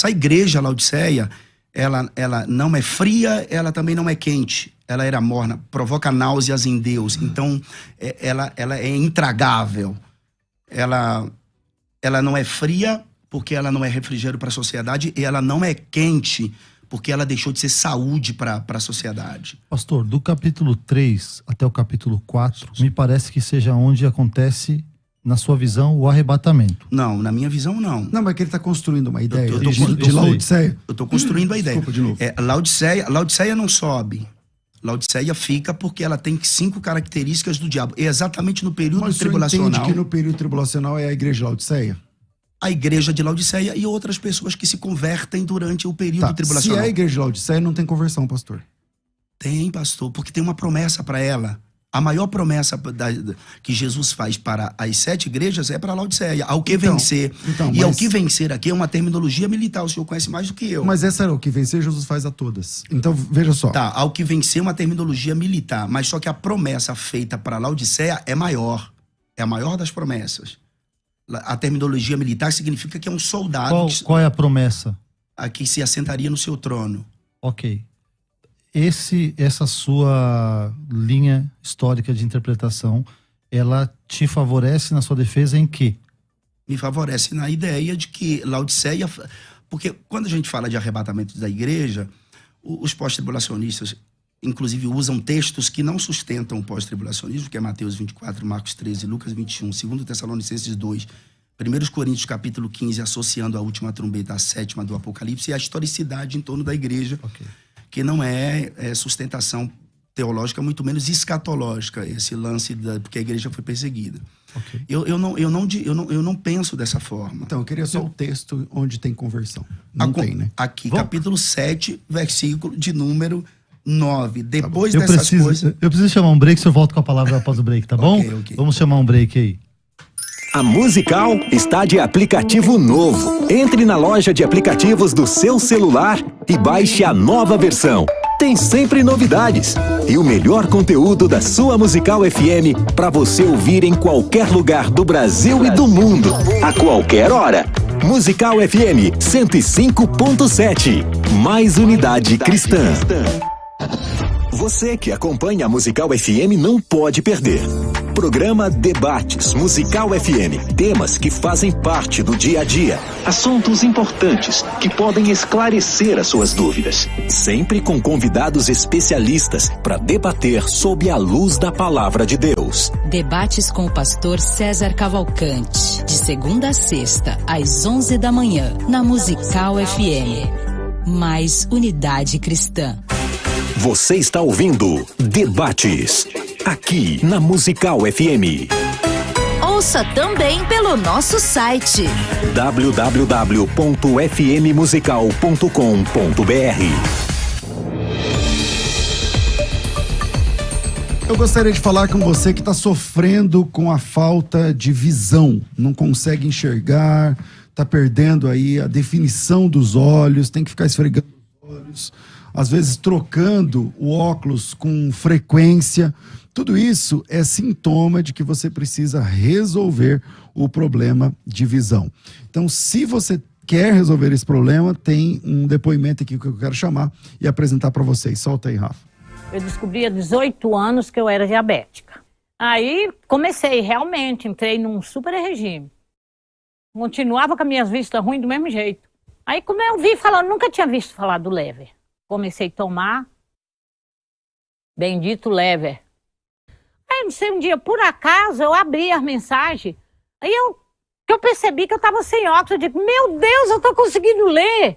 igreja, Laodiceia, ela não é fria, ela também não é quente. Ela era morna, provoca náuseas em Deus. Então, ela é intragável. Ela não é fria, porque ela não é refrigério para a sociedade, e ela não é quente, porque ela deixou de ser saúde para a sociedade. Pastor, do capítulo 3 até o capítulo 4, me parece que seja onde acontece, na sua visão, o arrebatamento. Não, na minha visão, não. Não, mas que ele está construindo uma ideia de Laodiceia. Eu estou construindo a ideia. Desculpa, de novo. Laodiceia não sobe. Laodiceia fica porque ela tem 5 características do diabo. É exatamente no período tribulacional. Mas você entende que no período tribulacional é a igreja de Laodiceia? A igreja de Laodiceia e outras pessoas que se convertem durante o período tribulacional. Se é a igreja de Laodiceia, não tem conversão, pastor? Tem, pastor, porque tem uma promessa para ela. A maior promessa que Jesus faz para as 7 igrejas é para Laodiceia. Ao que vencer. Ao que vencer aqui é uma terminologia militar. O senhor conhece mais do que eu. Mas essa era o que vencer, Jesus faz a todas. Então, veja só. Tá, ao que vencer é uma terminologia militar. Mas só que a promessa feita para Laodiceia é maior. É a maior das promessas. A terminologia militar significa que é um soldado... Qual é a promessa? A que se assentaria no seu trono. Ok. Essa sua linha histórica de interpretação ela te favorece na sua defesa em quê? Me favorece na ideia de que Laodiceia... Porque quando a gente fala de arrebatamento da igreja, os pós-tribulacionistas, inclusive, usam textos que não sustentam o pós-tribulacionismo, que é Mateus 24, Marcos 13, Lucas 21, 2 Tessalonicenses 2, 1 Coríntios capítulo 15, associando a última trombeta à sétima do Apocalipse, e a historicidade em torno da igreja, que não é sustentação teológica, muito menos escatológica, esse lance porque a igreja foi perseguida. Eu não penso dessa forma. Então, eu queria só o texto onde tem conversão. Não tem, né? Aqui, capítulo 7, versículo de número 9. Depois dessas coisas... Eu preciso chamar um break, se eu volto com a palavra após o break, tá bom? Ok. Vamos chamar um break aí. A Musical está de aplicativo novo. Entre na loja de aplicativos do seu celular e baixe a nova versão. Tem sempre novidades e o melhor conteúdo da sua Musical FM para você ouvir em qualquer lugar do Brasil e do mundo, a qualquer hora. Musical FM 105.7. Mais unidade cristã. Você que acompanha a Musical FM não pode perder. Programa Debates Musical FM. Temas que fazem parte do dia a dia. Assuntos importantes que podem esclarecer as suas dúvidas. Sempre com convidados especialistas para debater sob a luz da palavra de Deus. Debates com o pastor César Cavalcante. De segunda a sexta, às 11 da manhã, na Musical FM. Mais unidade cristã. Você está ouvindo Debates, aqui na Musical FM. Ouça também pelo nosso site www.fmmusical.com.br. Eu gostaria de falar com você que está sofrendo com a falta de visão, não consegue enxergar, está perdendo aí a definição dos olhos, tem que ficar esfregando os olhos, às vezes trocando o óculos com frequência. Tudo isso é sintoma de que você precisa resolver o problema de visão. Então, se você quer resolver esse problema, tem um depoimento aqui que eu quero chamar e apresentar para vocês. Solta aí, Rafa. Eu descobri há 18 anos que eu era diabética. Aí comecei, realmente, entrei num super regime. Continuava com as minhas vistas ruins do mesmo jeito. Aí, como eu vi falando, nunca tinha visto falar do Lever. Comecei a tomar, bendito Lever. Aí, não sei, um dia, por acaso, eu abri as mensagens, aí eu percebi que eu estava sem óculos, eu digo, meu Deus, eu estou conseguindo ler.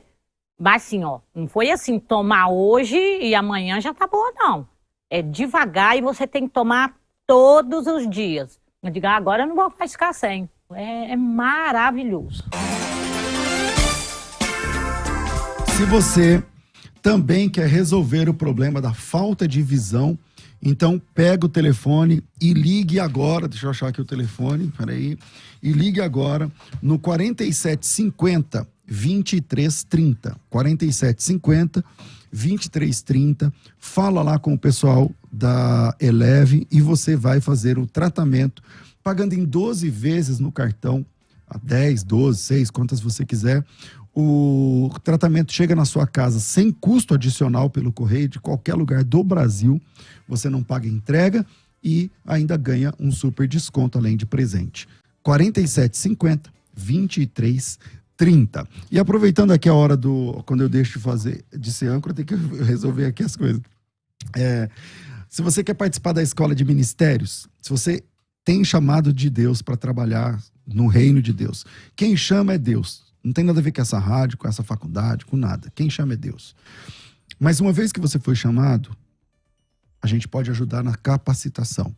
Mas assim, ó, não foi assim, tomar hoje e amanhã já tá boa, não. É devagar e você tem que tomar todos os dias. Eu digo, agora eu não vou mais ficar sem. É maravilhoso. Se você também quer resolver o problema da falta de visão, então pega o telefone e ligue agora, deixa eu achar aqui o telefone, peraí, e ligue agora no 4750 2330, 4750 2330, fala lá com o pessoal da Eleve e você vai fazer o tratamento, pagando em 12 vezes no cartão, a 10, 12, 6, quantas você quiser. O tratamento chega na sua casa sem custo adicional pelo correio de qualquer lugar do Brasil. Você não paga entrega e ainda ganha um super desconto além de presente. 4750 2330. E aproveitando aqui a hora quando eu deixo de ser âncora, tem que resolver aqui as coisas. Se você quer participar da escola de ministérios, se você tem chamado de Deus para trabalhar no reino de Deus, quem chama é Deus. Não tem nada a ver com essa rádio, com essa faculdade, com nada. Quem chama é Deus. Mas uma vez que você foi chamado, a gente pode ajudar na capacitação.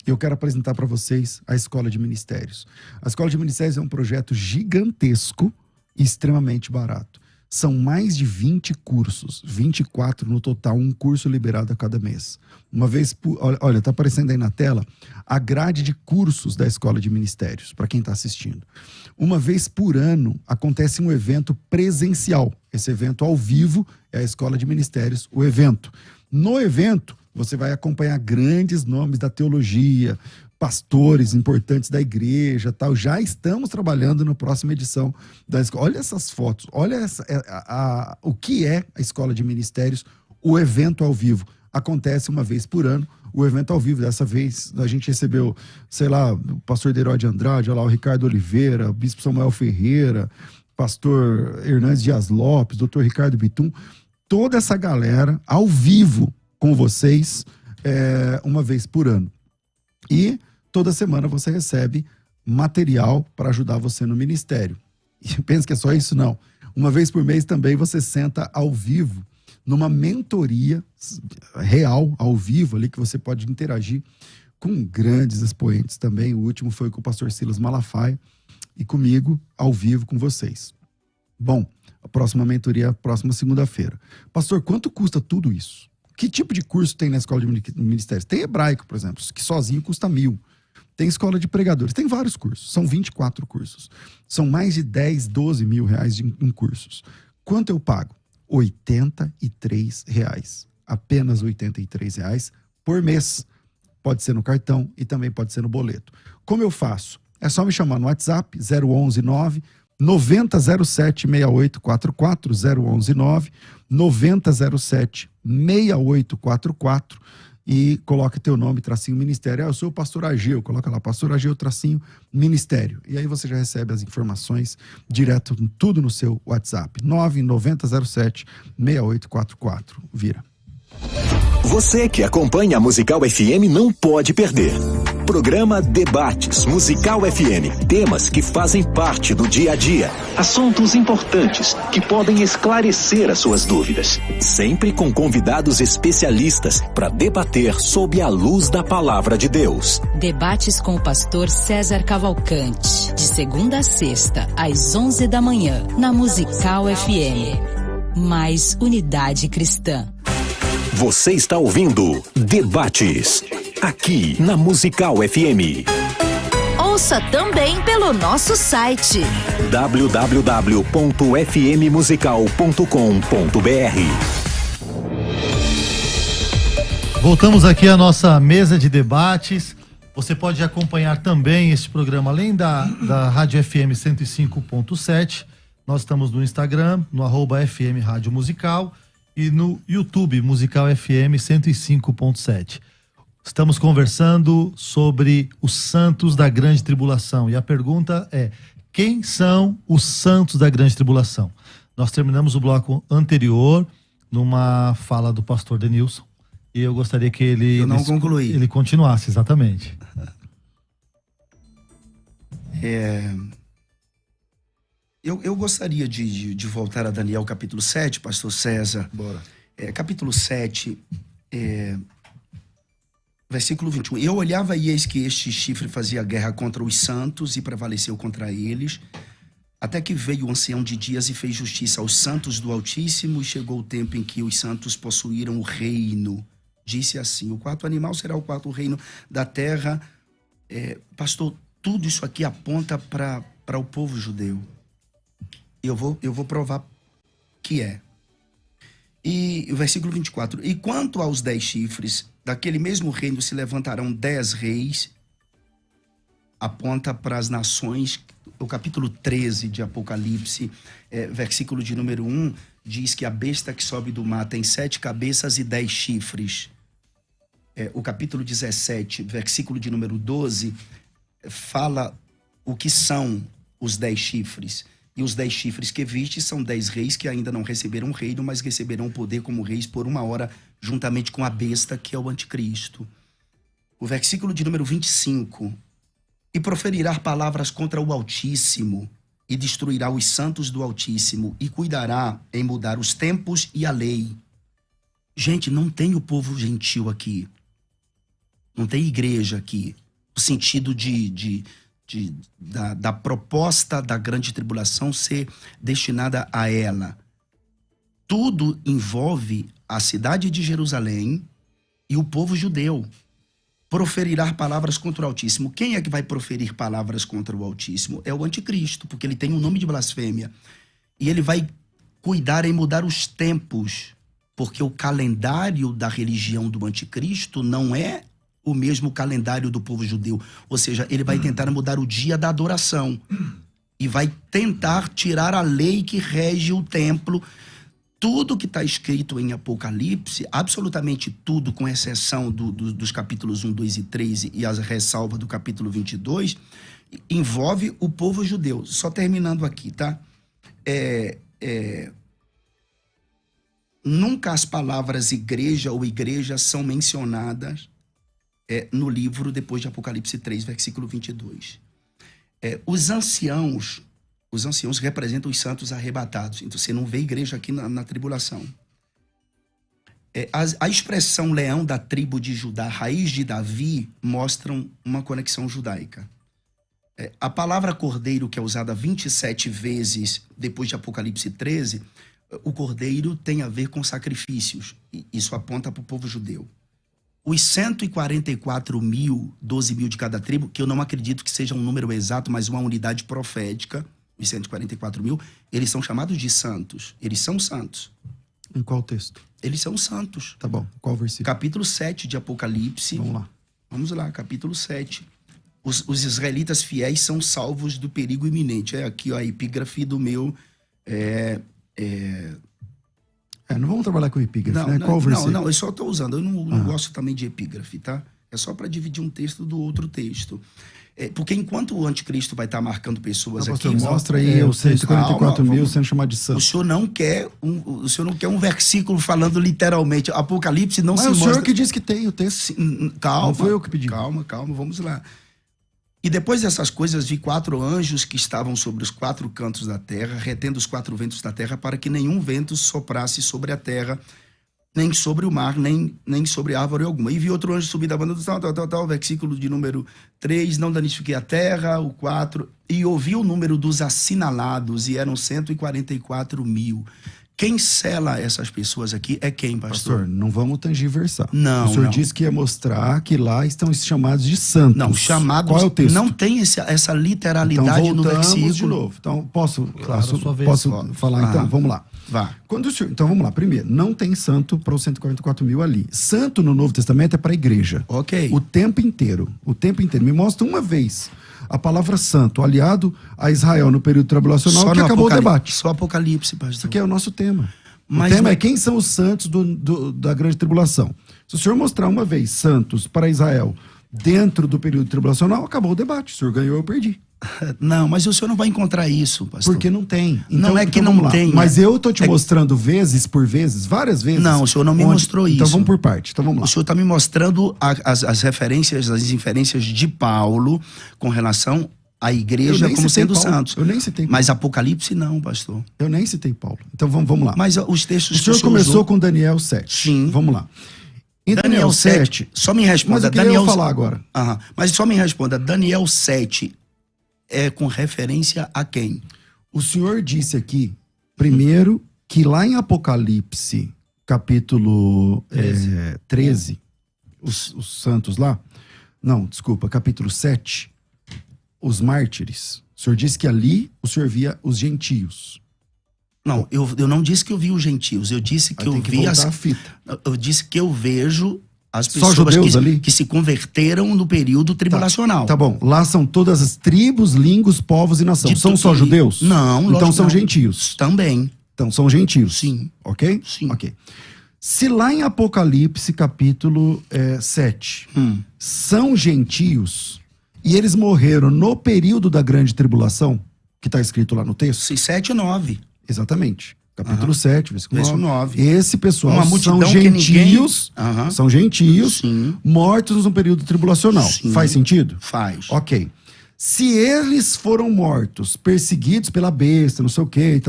Eu quero apresentar para vocês a Escola de Ministérios. A Escola de Ministérios é um projeto gigantesco e extremamente barato. São mais de 20 cursos, 24 no total, um curso liberado a cada mês. Uma vez olha, tá aparecendo aí na tela a grade de cursos da Escola de Ministérios, para quem está assistindo. Uma vez por ano acontece um evento presencial. Esse evento ao vivo é a Escola de Ministérios, o evento. No evento, você vai acompanhar grandes nomes da teologia, pastores importantes da igreja, tal. Já estamos trabalhando na próxima edição da escola. Olha essas fotos, olha o que é a Escola de Ministérios, o evento ao vivo. acontece uma vez por ano, o evento ao vivo. Dessa vez a gente recebeu, sei lá, o pastor Derói de Andrade, olha lá, o Ricardo Oliveira, o bispo Samuel Ferreira, pastor Hernandes Dias Lopes, doutor Ricardo Bitum, toda essa galera ao vivo com vocês uma vez por ano. E toda semana você recebe material para ajudar você no ministério. E pensa que é só isso? Não. Uma vez por mês também você senta ao vivo numa mentoria real, ao vivo, ali, que você pode interagir com grandes expoentes também. O último foi com o pastor Silas Malafaia e comigo, ao vivo com vocês. Bom, a próxima mentoria, próxima segunda-feira. Pastor, quanto custa tudo isso? Que tipo de curso tem na escola de ministérios? Tem hebraico, por exemplo, que sozinho custa 1.000. Tem escola de pregadores, tem vários cursos, são 24 cursos. São mais de 10, 12 mil reais em cursos. Quanto eu pago? R$83. Apenas R$83 por mês. Pode ser no cartão e também pode ser no boleto. Como eu faço? É só me chamar no WhatsApp, 011 9 9007 6844, 011 9 9007 6844, e coloca teu nome, tracinho ministério. Eu sou o pastor Ageu, coloca lá, pastor Ageu, tracinho ministério. E aí você já recebe as informações direto, tudo no seu WhatsApp, 9 9007 6844. Vira. Você que acompanha a Musical FM não pode perder. Programa Debates Musical FM. Temas que fazem parte do dia a dia. Assuntos importantes que podem esclarecer as suas dúvidas. Sempre com convidados especialistas para debater sob a luz da palavra de Deus. Debates com o pastor César Cavalcante. De segunda a sexta, às 11 da manhã, na Musical FM. Mais unidade cristã. Você está ouvindo Debates, aqui na Musical FM. Ouça também pelo nosso site www.fmmusical.com.br. Voltamos aqui à nossa mesa de debates. Você pode acompanhar também este programa, além da Rádio FM 105.7. Nós estamos no Instagram, no @FM Rádio Musical, e no YouTube, Musical FM 105.7. Estamos conversando sobre os santos da grande tribulação. E a pergunta é: quem são os santos da grande tribulação? Nós terminamos o bloco anterior numa fala do pastor Denilson. E eu gostaria que ele continuasse, exatamente. Eu gostaria de voltar a Daniel capítulo 7, pastor César. Bora. Capítulo 7, versículo 21. Eu olhava e eis que este chifre fazia guerra contra os santos e prevaleceu contra eles, até que veio o ancião de dias e fez justiça aos santos do Altíssimo, e chegou o tempo em que os santos possuíram o reino. Disse assim: o quarto animal será o quarto reino da terra. Pastor, tudo isso aqui aponta para o povo judeu. Eu vou provar que é. E o versículo 24. E quanto aos 10 chifres, daquele mesmo reino se levantarão 10 reis. Aponta para as nações. O capítulo 13 de Apocalipse, versículo de número 1, diz que a besta que sobe do mar tem 7 cabeças e 10 chifres. O capítulo 17, versículo de número 12, fala o que são os 10 chifres. E os 10 chifres que viste são 10 reis que ainda não receberam reino, mas receberão o poder como reis por 1 hora, juntamente com a besta, que é o anticristo. O versículo de número 25. E proferirá palavras contra o Altíssimo, e destruirá os santos do Altíssimo, e cuidará em mudar os tempos e a lei. Gente, não tem o povo gentil aqui. Não tem igreja aqui. No sentido da proposta da grande tribulação ser destinada a ela. Tudo envolve a cidade de Jerusalém e o povo judeu. Proferirá palavras contra o Altíssimo. Quem é que vai proferir palavras contra o Altíssimo? É o anticristo, porque ele tem um nome de blasfêmia. E ele vai cuidar em mudar os tempos, porque o calendário da religião do anticristo não é o mesmo calendário do povo judeu. Ou seja, ele vai tentar mudar o dia da adoração e vai tentar tirar a lei que rege o templo tudo que está escrito em Apocalipse, absolutamente tudo, com exceção dos capítulos 1, 2 e 3 e as ressalvas do capítulo 22, envolve o povo judeu. Só terminando aqui, tá? Nunca as palavras igreja ou igreja são mencionadas no livro depois de Apocalipse 3, versículo 22. Os anciãos representam os santos arrebatados. Então você não vê igreja aqui na tribulação. A expressão leão da tribo de Judá, raiz de Davi, mostram uma conexão judaica. A palavra cordeiro, que é usada 27 vezes depois de Apocalipse 13, o cordeiro tem a ver com sacrifícios. Isso aponta para o povo judeu. Os 144 mil, 12 mil de cada tribo, que eu não acredito que seja um número exato, mas uma unidade profética, os 144 mil, eles são chamados de santos. Eles são santos. Em qual texto? Eles são santos. Tá bom. Qual versículo? Capítulo 7 de Apocalipse. Vamos lá, capítulo 7. Os israelitas fiéis são salvos do perigo iminente. Aqui, ó, a epígrafe do meu... não vamos trabalhar com epígrafe, né? Qual versículo? Não, eu só estou usando. Eu não gosto também de epígrafe, tá? É só para dividir um texto do outro texto. Porque enquanto o anticristo vai estar marcando pessoas aqui... Mostra aí os 144 mil sendo chamados de santos. O senhor não quer um versículo falando literalmente. Apocalipse não se mostra... Mas o senhor que disse que tem o texto. Calma. Não foi eu que pedi. Calma, vamos lá. E depois dessas coisas, vi 4 anjos que estavam sobre os 4 cantos da terra, retendo os 4 ventos da terra, para que nenhum vento soprasse sobre a terra, nem sobre o mar, nem sobre árvore alguma. E vi outro anjo subir da banda do tal, versículo de número 3, não danifiquei a terra, o 4, e ouvi o número dos assinalados, e eram 144 mil. Quem sela essas pessoas aqui é quem, pastor? Não vamos tangiversar. Não, o senhor disse que ia mostrar que lá estão chamados de santos. Não, chamados... Qual é o texto? Não tem essa literalidade então, no versículo. De novo. Então, posso falar? Ah, então, vamos lá. Vá. Então, vamos lá. Primeiro, não tem santo para os 144 mil ali. Santo no Novo Testamento é para a igreja. Ok. O tempo inteiro. Me mostra uma vez a palavra santo aliado a Israel no período tribulacional só que acabou o debate. Só Apocalipse, pastor. Isso aqui é o nosso tema. O tema é quem são os santos da grande tribulação. Se o senhor mostrar uma vez santos para Israel dentro do período tribulacional, acabou o debate. O senhor ganhou, eu perdi. Não, mas o senhor não vai encontrar isso, pastor. Porque não tem. Então, não é que não tem. Mas eu estou te mostrando vezes por vezes, várias vezes. Não, o senhor não me mostrou isso. Então vamos por parte. Então vamos lá. O senhor está me mostrando as referências, as inferências de Paulo com relação à igreja como sendo santos. Eu nem citei Paulo. Mas Apocalipse não, pastor. Eu nem citei Paulo. Então vamos lá. Mas os textos o senhor começou com Daniel 7. Sim. Vamos lá. Em Daniel 7, só me responda. Mas eu queria falar agora. Mas só me responda, Daniel 7 é com referência a quem? O senhor disse aqui, primeiro, que lá em Apocalipse, capítulo 13, os santos lá, não, desculpa, capítulo 7, os mártires. O senhor disse que ali o senhor via os gentios. Não, eu não disse que eu vi os gentios, eu disse que eu vi a fita. Eu disse que eu vejo as pessoas que se converteram no período tribulacional. Tá bom, lá são todas as tribos, línguas, povos e nações. São só judeus? Não, então são gentios. Também. Então são gentios. Sim. Ok? Sim. Ok. Se lá em Apocalipse, capítulo 7, são gentios e eles morreram no período da grande tribulação, que está escrito lá no texto? 7 e 9. Exatamente. Capítulo 7, versículo 9. 9. Esse pessoal são gentios, são gentios mortos no período tribulacional. Sim. Faz sentido? Faz. Ok. Se eles foram mortos, perseguidos pela besta, não sei o quê,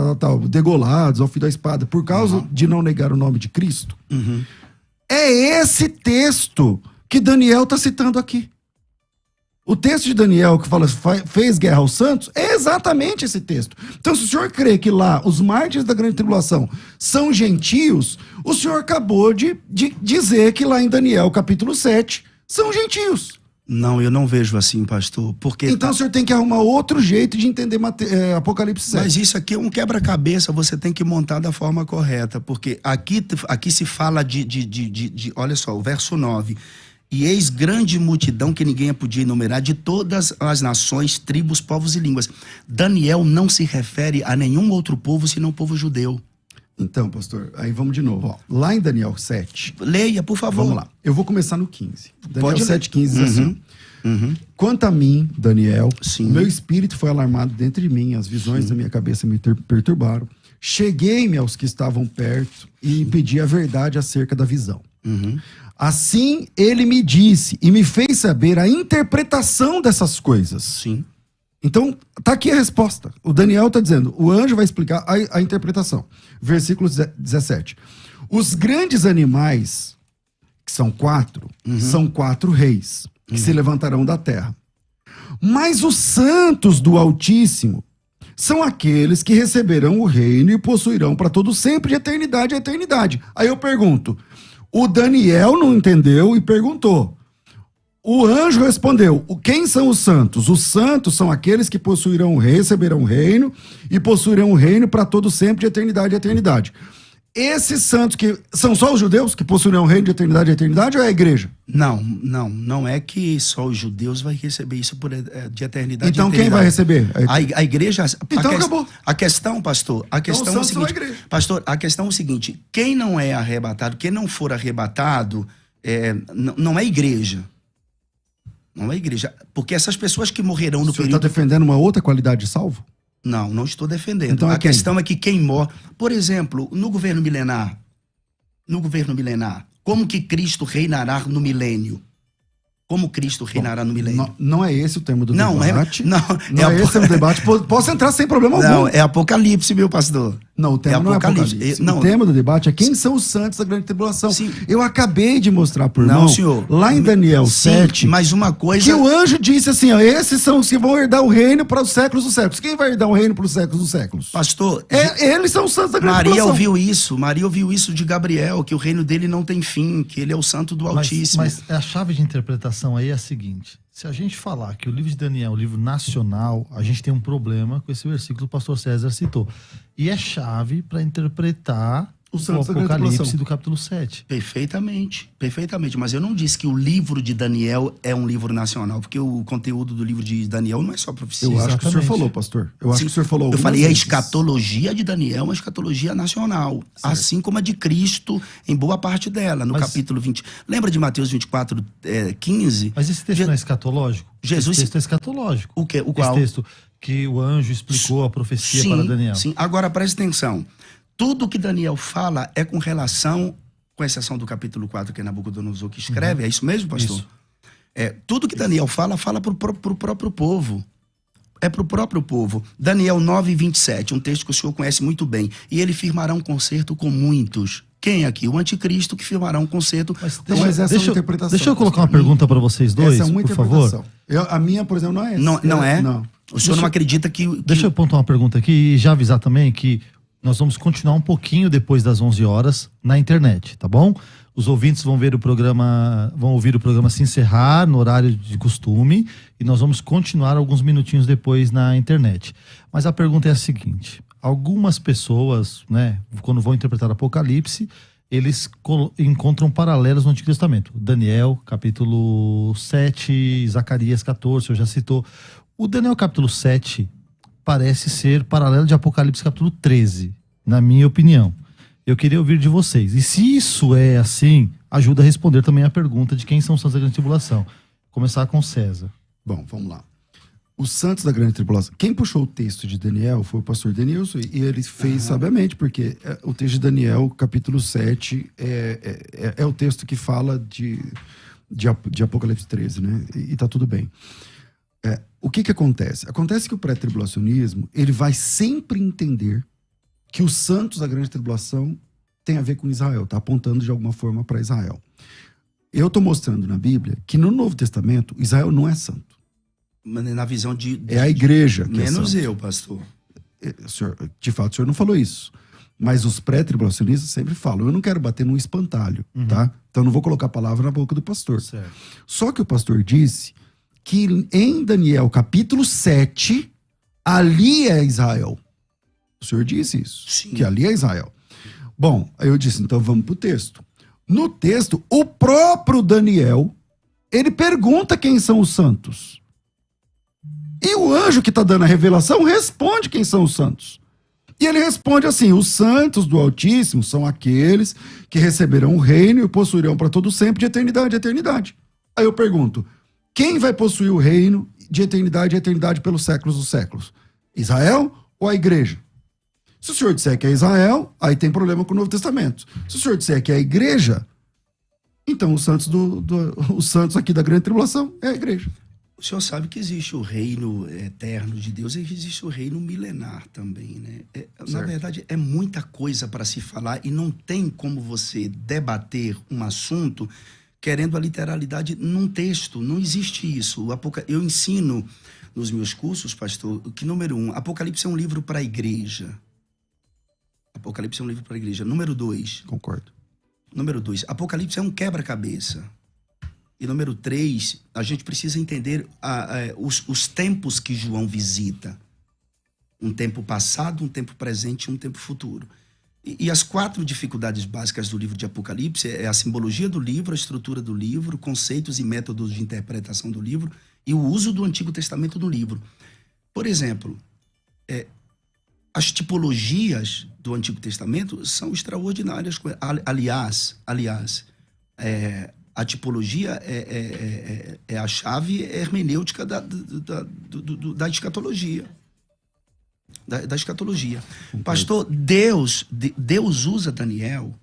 degolados ao fio da espada, por causa de não negar o nome de Cristo, é esse texto que Daniel está citando aqui. O texto de Daniel que fala fez guerra aos santos é exatamente esse texto. Então, se o senhor crê que lá os mártires da grande tribulação são gentios, o senhor acabou de dizer que lá em Daniel capítulo 7 são gentios. Não, eu não vejo assim, pastor. Porque então o senhor tem que arrumar outro jeito de entender Apocalipse 7. Mas isso aqui é um quebra-cabeça, você tem que montar da forma correta. Porque aqui se fala de olha só, o verso 9. E eis grande multidão que ninguém podia enumerar, de todas as nações, tribos, povos e línguas. Daniel não se refere a nenhum outro povo senão o povo judeu. Então, pastor, aí vamos de novo. Ó. Lá em Daniel 7... Leia, por favor. Vamos lá. Eu vou começar no 15. Daniel Pode 7, 15 diz assim... Quanto a mim, Daniel, meu espírito foi alarmado dentro de mim, as visões da minha cabeça me perturbaram. Cheguei-me aos que estavam perto e pedi a verdade acerca da visão. Assim ele me disse e me fez saber a interpretação dessas coisas. Sim. Então, tá aqui a resposta. O Daniel está dizendo, o anjo vai explicar a interpretação. Versículo 17. Os grandes animais, que são 4, são 4 reis, que se levantarão da terra. Mas os santos do Altíssimo são aqueles que receberão o reino e possuirão para todo sempre, de eternidade a eternidade. Aí eu pergunto, o Daniel não entendeu e perguntou. O anjo respondeu, quem são os santos? Os santos são aqueles que possuirão o rei, receberão o reino e possuirão o reino para todo sempre, de eternidade a eternidade. Esses santos que são só os judeus que possuirão o reino de eternidade a eternidade ou é a igreja? Não é que só os judeus vai receber isso de eternidade. Então quem vai receber? A igreja. Então acabou. A questão, pastor, é o seguinte, pastor, a questão é o seguinte, quem não é arrebatado, quem não for arrebatado, não é igreja. Não é igreja, porque essas pessoas que morrerão no período... Você está defendendo uma outra qualidade de salvo? Não estou defendendo. Então, a questão é que quem morre... Por exemplo, no governo milenar, como que Cristo reinará no milênio? Como Cristo reinará no milênio? Não é esse o tema do debate. Não é esse o debate. Posso entrar sem problema algum. Não, é Apocalipse, meu pastor. Não, o tema não é Apocalipse. O tema do debate é quem são os santos da grande tribulação. Sim. Eu acabei de mostrar por irmão, senhor. Lá em Daniel 7, mas uma coisa... que o anjo disse assim, ó, esses são os que vão herdar o reino para os séculos dos séculos. Quem vai herdar o reino para os séculos dos séculos? Pastor... eles são os santos da grande tribulação. Maria ouviu isso de Gabriel, que o reino dele não tem fim, que ele é o santo do Altíssimo. Mas a chave de interpretação aí é a seguinte. Se a gente falar que o livro de Daniel é um livro nacional, a gente tem um problema com esse versículo que o pastor César citou. E é chave para interpretar o Apocalipse do capítulo 7. Perfeitamente. Mas eu não disse que o livro de Daniel é um livro nacional, porque o conteúdo do livro de Daniel não é só profecia. Eu acho que o senhor falou, pastor. Eu acho que o senhor falou. Eu falei, a escatologia de Daniel é uma escatologia nacional, certo. Assim como a de Cristo, em boa parte dela, no capítulo 20. Lembra de Mateus 24, 15? Mas esse texto não é escatológico? Esse texto é escatológico. O quê? O qual? Esse texto que o anjo explicou a profecia para Daniel. Sim, agora preste atenção. Tudo que Daniel fala é com relação, com exceção do capítulo 4, que é Nabucodonosor que escreve, é isso mesmo, pastor? Isso. Tudo que Daniel fala para o próprio povo. É para o próprio povo. Daniel 9, 27, um texto que o senhor conhece muito bem. E ele firmará um concerto com muitos. Quem aqui? O anticristo que firmará um concerto. Mas essa é uma interpretação. Deixa eu colocar uma pergunta para vocês dois, essa é uma por favor. A minha, por exemplo, não é essa. Não é? Não. O senhor não acredita que... Deixa eu pontuar uma pergunta aqui e já avisar também que nós vamos continuar um pouquinho depois das 11 horas na internet, tá bom? Os ouvintes vão ouvir o programa se encerrar no horário de costume e nós vamos continuar alguns minutinhos depois na internet. Mas a pergunta é a seguinte: algumas pessoas, né, quando vão interpretar Apocalipse, eles encontram paralelos no Antigo Testamento. Daniel, capítulo 7, Zacarias 14, o senhor já citou. O Daniel, capítulo 7, parece ser paralelo de Apocalipse, capítulo 13, na minha opinião. Eu queria ouvir de vocês. E se isso é assim, ajuda a responder também a pergunta de quem são os santos da grande tribulação. Começar com César. Bom, vamos lá. Os santos da grande tribulação. Quem puxou o texto de Daniel foi o pastor Denilson, e ele fez sabiamente, porque o texto de Daniel, capítulo 7, é o texto que fala de Apocalipse 13, né? E tá tudo bem. O que acontece? Acontece que o pré-tribulacionismo, ele vai sempre entender que os santos da grande tribulação tem a ver com Israel, tá apontando de alguma forma para Israel. Eu tô mostrando na Bíblia que no Novo Testamento, Israel não é santo. Na visão é a igreja que menos é eu, pastor. Senhor, de fato, o senhor não falou isso. Mas os pré-tribulacionistas sempre falam, eu não quero bater num espantalho, tá? Então eu não vou colocar a palavra na boca do pastor. Certo. Só que o pastor disse que em Daniel, capítulo 7, ali é Israel. O senhor disse isso, sim, que ali é Israel. Bom, aí eu disse, então vamos pro texto. No texto, o próprio Daniel, ele pergunta quem são os santos. E o anjo que está dando a revelação responde quem são os santos. E ele responde assim: os santos do Altíssimo são aqueles que receberão o reino e o possuirão para todo sempre, de eternidade a eternidade. Aí eu pergunto, quem vai possuir o reino de eternidade a eternidade pelos séculos dos séculos? Israel ou a igreja? Se o senhor disser que é Israel, aí tem problema com o Novo Testamento. Se o senhor disser que é a igreja, então os santos, os santos aqui da grande tribulação é a igreja. O senhor sabe que existe o reino eterno de Deus e existe o reino milenar também, né? Na verdade, é muita coisa para se falar e não tem como você debater um assunto querendo a literalidade num texto. Não existe isso. Eu ensino nos meus cursos, pastor, que número 1, Apocalipse é um livro para a igreja. Apocalipse é um livro para a igreja. Número 2. Concordo. Número 2, Apocalipse é um quebra-cabeça. E número 3, a gente precisa entender os tempos que João visita. Um tempo passado, um tempo presente e um tempo futuro. E as 4 dificuldades básicas do livro de Apocalipse é a simbologia do livro, a estrutura do livro, conceitos e métodos de interpretação do livro e o uso do Antigo Testamento no livro. Por exemplo, as tipologias do Antigo Testamento são extraordinárias. Aliás, a tipologia é a chave hermenêutica da escatologia. Da escatologia. Pastor, Deus usa Daniel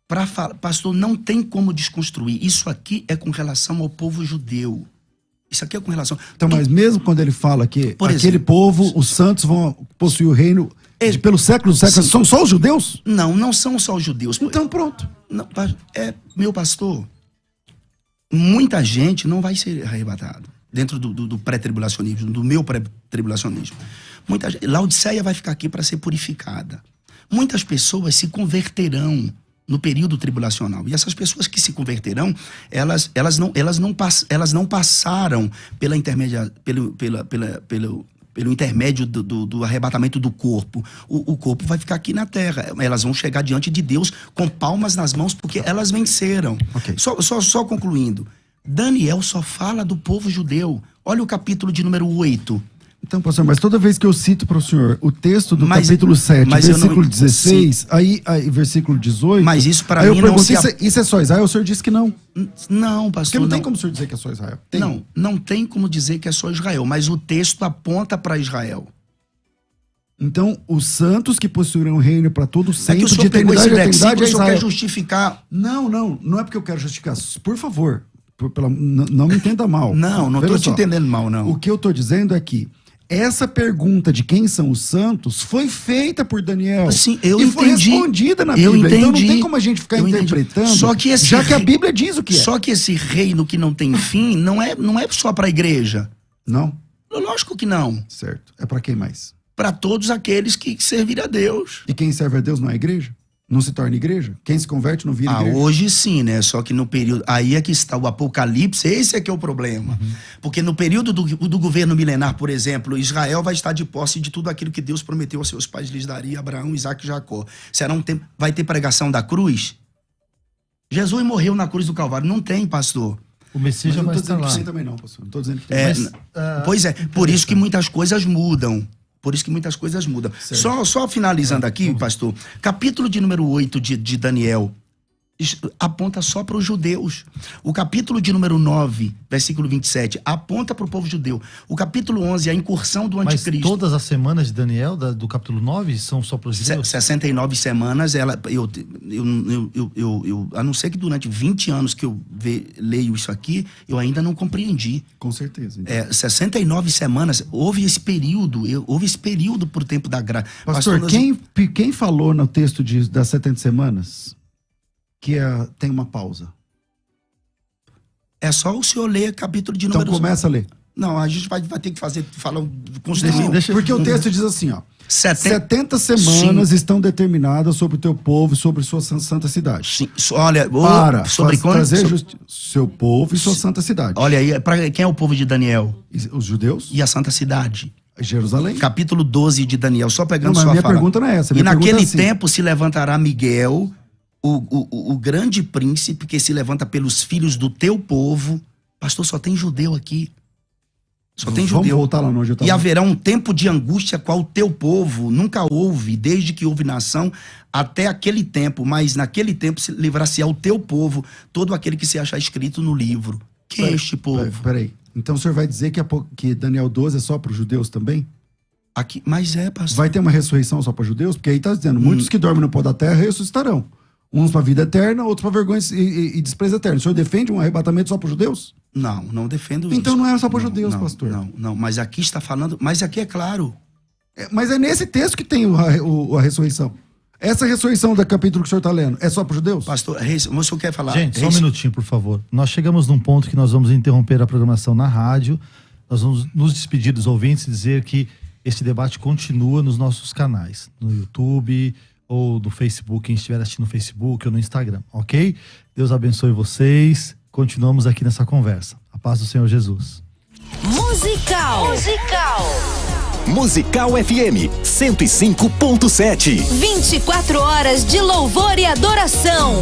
para falar. Pastor, não tem como desconstruir. Isso aqui é com relação ao povo judeu. Isso aqui é com relação... Então, mas mesmo quando ele fala que aquele povo, os santos vão possuir o reino pelos séculos, são só os judeus? Não são só os judeus. Então, pronto. Não, meu pastor, muita gente não vai ser arrebatado dentro do pré-tribulacionismo, do meu pré-tribulacionismo. Laodiceia vai ficar aqui para ser purificada. Muitas pessoas se converterão no período tribulacional. E essas pessoas que se converterão, elas não passaram pelo intermédio do arrebatamento do corpo. O corpo vai ficar aqui na terra. Elas vão chegar diante de Deus com palmas nas mãos, porque elas venceram. Okay. Só concluindo. Daniel só fala do povo judeu. Olha o capítulo de número 8. Então, pastor, mas toda vez que eu cito para o senhor o texto do capítulo 7, versículo 16, aí versículo 18... Mas isso para mim não se... Isso é só Israel? O senhor disse que não. Não, pastor. Porque não tem como o senhor dizer que é só Israel. Não tem como dizer que é só Israel, mas o texto aponta para Israel. Então, os santos que possuirão o reino para todo sempre, que o senhor pegou esse versículo, o senhor quer justificar... Não é porque eu quero justificar. Por favor, não me entenda mal. Não estou te entendendo mal, não. O que eu estou dizendo é que essa pergunta de quem são os santos foi feita por Daniel. Sim, eu entendi. Foi respondida na Bíblia. Entendi. Então não tem como a gente ficar interpretando, já que a Bíblia diz o que é. Só que esse reino que não tem fim não é só para a igreja. Não? Lógico que não. Certo. É para quem mais? Para todos aqueles que servirem a Deus. E quem serve a Deus não é igreja? Não se torna igreja? Quem se converte não vira igreja? Hoje sim, né? Só que no período... Aí é que está o Apocalipse, esse é que é o problema. Porque no período do governo milenar, por exemplo, Israel vai estar de posse de tudo aquilo que Deus prometeu aos seus pais, lhes daria, Abraão, Isaac e Jacó. Será um tempo... Vai ter pregação da cruz? Jesus morreu na cruz do Calvário. Não tem, pastor. O Messias já vai estar lá. Não estou dizendo que sim também não, pastor. Não estou dizendo que tem. Pois é, por isso que muitas coisas mudam. Só finalizando aqui, pastor, capítulo de número 8 de Daniel aponta só para os judeus. O capítulo de número 9, versículo 27, aponta para o povo judeu. O capítulo 11, a incursão do anticristo. Mas todas as semanas de Daniel, do capítulo 9, são só para os judeus? 69 semanas, a não ser que durante 20 anos que eu leio isso aqui, eu ainda não compreendi. Com certeza. Então. 69 semanas, houve esse período por tempo da graça. Pastor, quem falou no texto das 70 semanas? Que tem uma pausa. É só o senhor ler capítulo de número... Então começa a ler. Não, a gente vai ter que Porque o texto diz assim, ó. 70 semanas estão determinadas sobre o teu povo e sobre sua santa cidade. Sim. Olha, sobre trazer seu povo e sua santa cidade. Olha aí, para quem é o povo de Daniel? Os judeus. E a santa cidade. Jerusalém. Capítulo 12 de Daniel, só pegando sua fala. Minha pergunta não é essa. E naquele tempo se levantará Miguel... O grande príncipe que se levanta pelos filhos do teu povo. Pastor, só tem judeu aqui. Só tem Vamos judeu. voltar lá onde eu tava. E haverá um tempo de angústia qual o teu povo nunca houve, desde que houve nação até aquele tempo. Mas naquele tempo se livrar-se ao teu povo todo aquele que se achar escrito no livro. Quem é este povo? Peraí. Então o senhor vai dizer que Daniel 12 é só para os judeus também? Aqui, mas pastor. Vai ter uma ressurreição só para judeus? Porque aí tá dizendo, muitos que dormem no pó da terra ressuscitarão. Uns para a vida eterna, outros para vergonha e desprezo eterno. O senhor defende um arrebatamento só para os judeus? Não defendo isso. Então não é só para judeus, pastor. Não, mas aqui está falando, mas aqui é claro. Mas é nesse texto que tem a ressurreição. Essa ressurreição do capítulo que o senhor está lendo, é só para os judeus? Pastor, o senhor quer falar? Gente, só um minutinho, por favor. Nós chegamos num ponto que nós vamos interromper a programação na rádio. Nós vamos nos despedir dos ouvintes e dizer que esse debate continua nos nossos canais, no YouTube ou no Facebook, quem estiver assistindo no Facebook ou no Instagram, ok? Deus abençoe vocês. Continuamos aqui nessa conversa. A paz do Senhor Jesus. Musical FM 105.7. 24 horas de louvor e adoração.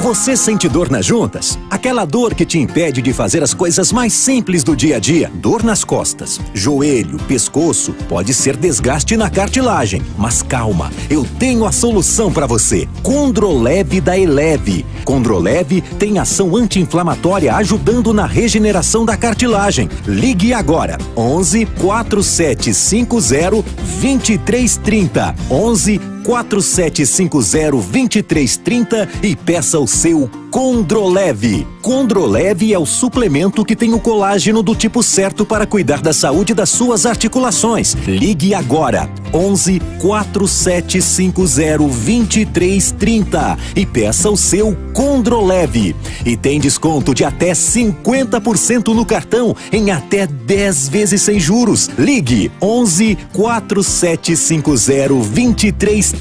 Você sente dor nas juntas? Aquela dor que te impede de fazer as coisas mais simples do dia a dia. Dor nas costas, joelho, pescoço, pode ser desgaste na cartilagem. Mas calma, eu tenho a solução para você. Condrolev da Eleve. Condrolev tem ação anti-inflamatória ajudando na regeneração da cartilagem. Ligue agora, 11 4750 2330. 11 4750-2330 e peça o seu Condrolev. Condrolev é o suplemento que tem o colágeno do tipo certo para cuidar da saúde das suas articulações. Ligue agora, 11 4750-2330 e peça o seu Condrolev. E tem desconto de até 50% no cartão em até 10 vezes sem juros. Ligue 11 4750-2330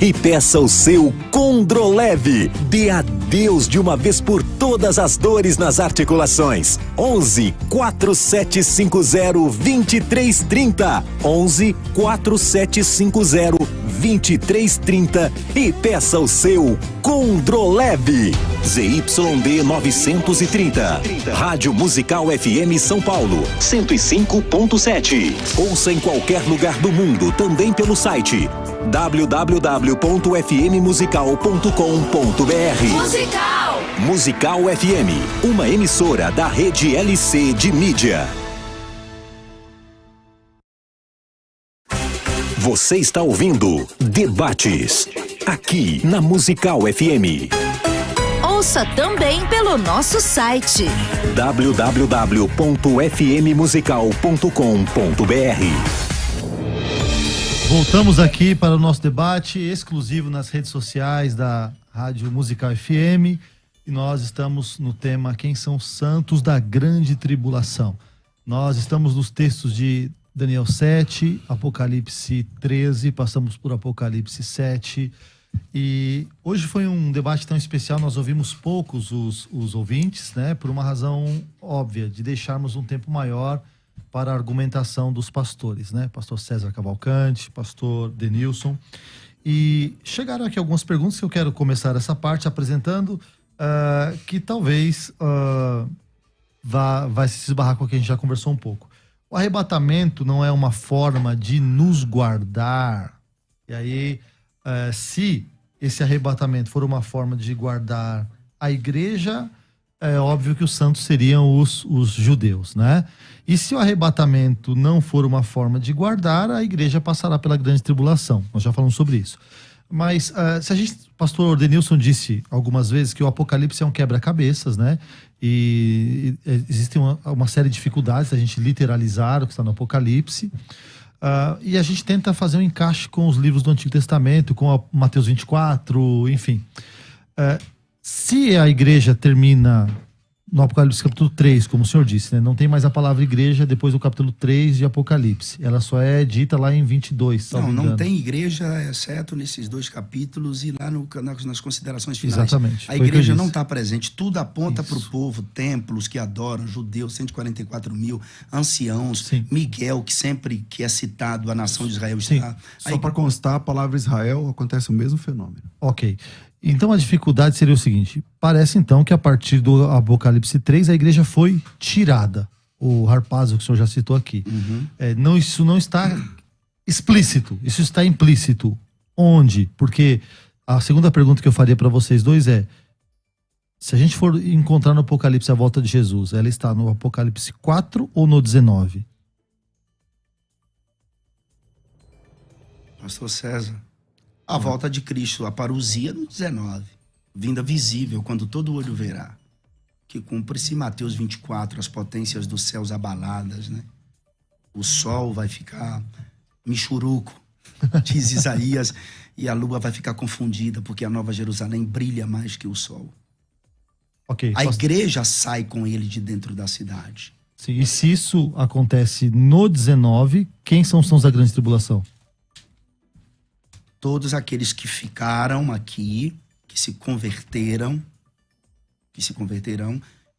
e peça o seu Condrolev. Dê adeus de uma vez por todas as dores nas articulações. 11 4750-2330. 11 4750-2330 e peça o seu Condrolev. ZYD 930. Rádio Musical FM São Paulo 105.7. Ouça em qualquer lugar do mundo, também pelo site www.fmmusical.com.br. Musical FM, uma emissora da rede LC de mídia. Você está ouvindo Debates, aqui na Musical FM. Ouça também pelo nosso site www.fmmusical.com.br. Voltamos aqui para o nosso debate exclusivo nas redes sociais da Rádio Musical FM e nós estamos no tema Quem são os santos da grande tribulação. Nós estamos nos textos de Daniel 7, Apocalipse 13, passamos por Apocalipse 7 e hoje foi um debate tão especial, nós ouvimos poucos os ouvintes, né, por uma razão óbvia, de deixarmos um tempo maior para a argumentação dos pastores, né? Pastor César Cavalcante, pastor Denilson. E chegaram aqui algumas perguntas que eu quero começar essa parte apresentando, que talvez vai se esbarrar com o que a gente já conversou um pouco. O arrebatamento não é uma forma de nos guardar. E aí, se esse arrebatamento for uma forma de guardar a igreja, é óbvio que os santos seriam os judeus, né? E se o arrebatamento não for uma forma de guardar, a igreja passará pela grande tribulação. Nós já falamos sobre isso. Mas se a gente, pastor Denilson disse algumas vezes que o Apocalipse é um quebra-cabeças, né? E existem uma série de dificuldades a gente literalizar o que está no Apocalipse. E a gente tenta fazer um encaixe com os livros do Antigo Testamento, com Mateus 24, enfim. Se a igreja termina no Apocalipse capítulo 3, como o senhor disse, né? Não tem mais a palavra igreja depois do capítulo 3 de Apocalipse. Ela só é dita lá em 22. Não tem igreja, exceto nesses dois capítulos e lá nas considerações finais. Exatamente. A igreja não está presente. Tudo aponta para o povo, templos que adoram, judeus, 144 mil, anciãos, sim. Miguel, que é citado, a nação de Israel está. Só para constar, a palavra Israel acontece o mesmo fenômeno. Ok. Então a dificuldade seria o seguinte: parece então que a partir do Apocalipse 3 a igreja foi tirada. O Harpazo, que o senhor já citou aqui. Isso não está explícito, isso está implícito. Onde? Porque a segunda pergunta que eu faria para vocês dois é: se a gente for encontrar no Apocalipse a volta de Jesus, ela está no Apocalipse 4 ou no 19? Pastor César, a volta de Cristo, a parousia no 19, vinda visível, quando todo olho verá, que cumpre-se Mateus 24, as potências dos céus abaladas, né? O sol vai ficar michuruco, diz Isaías, e a lua vai ficar confundida, porque a Nova Jerusalém brilha mais que o sol. A igreja sai com ele de dentro da cidade. Sim, e se isso acontece no 19, quem são os sãos da grande tribulação? Todos aqueles que ficaram aqui, que se converterão,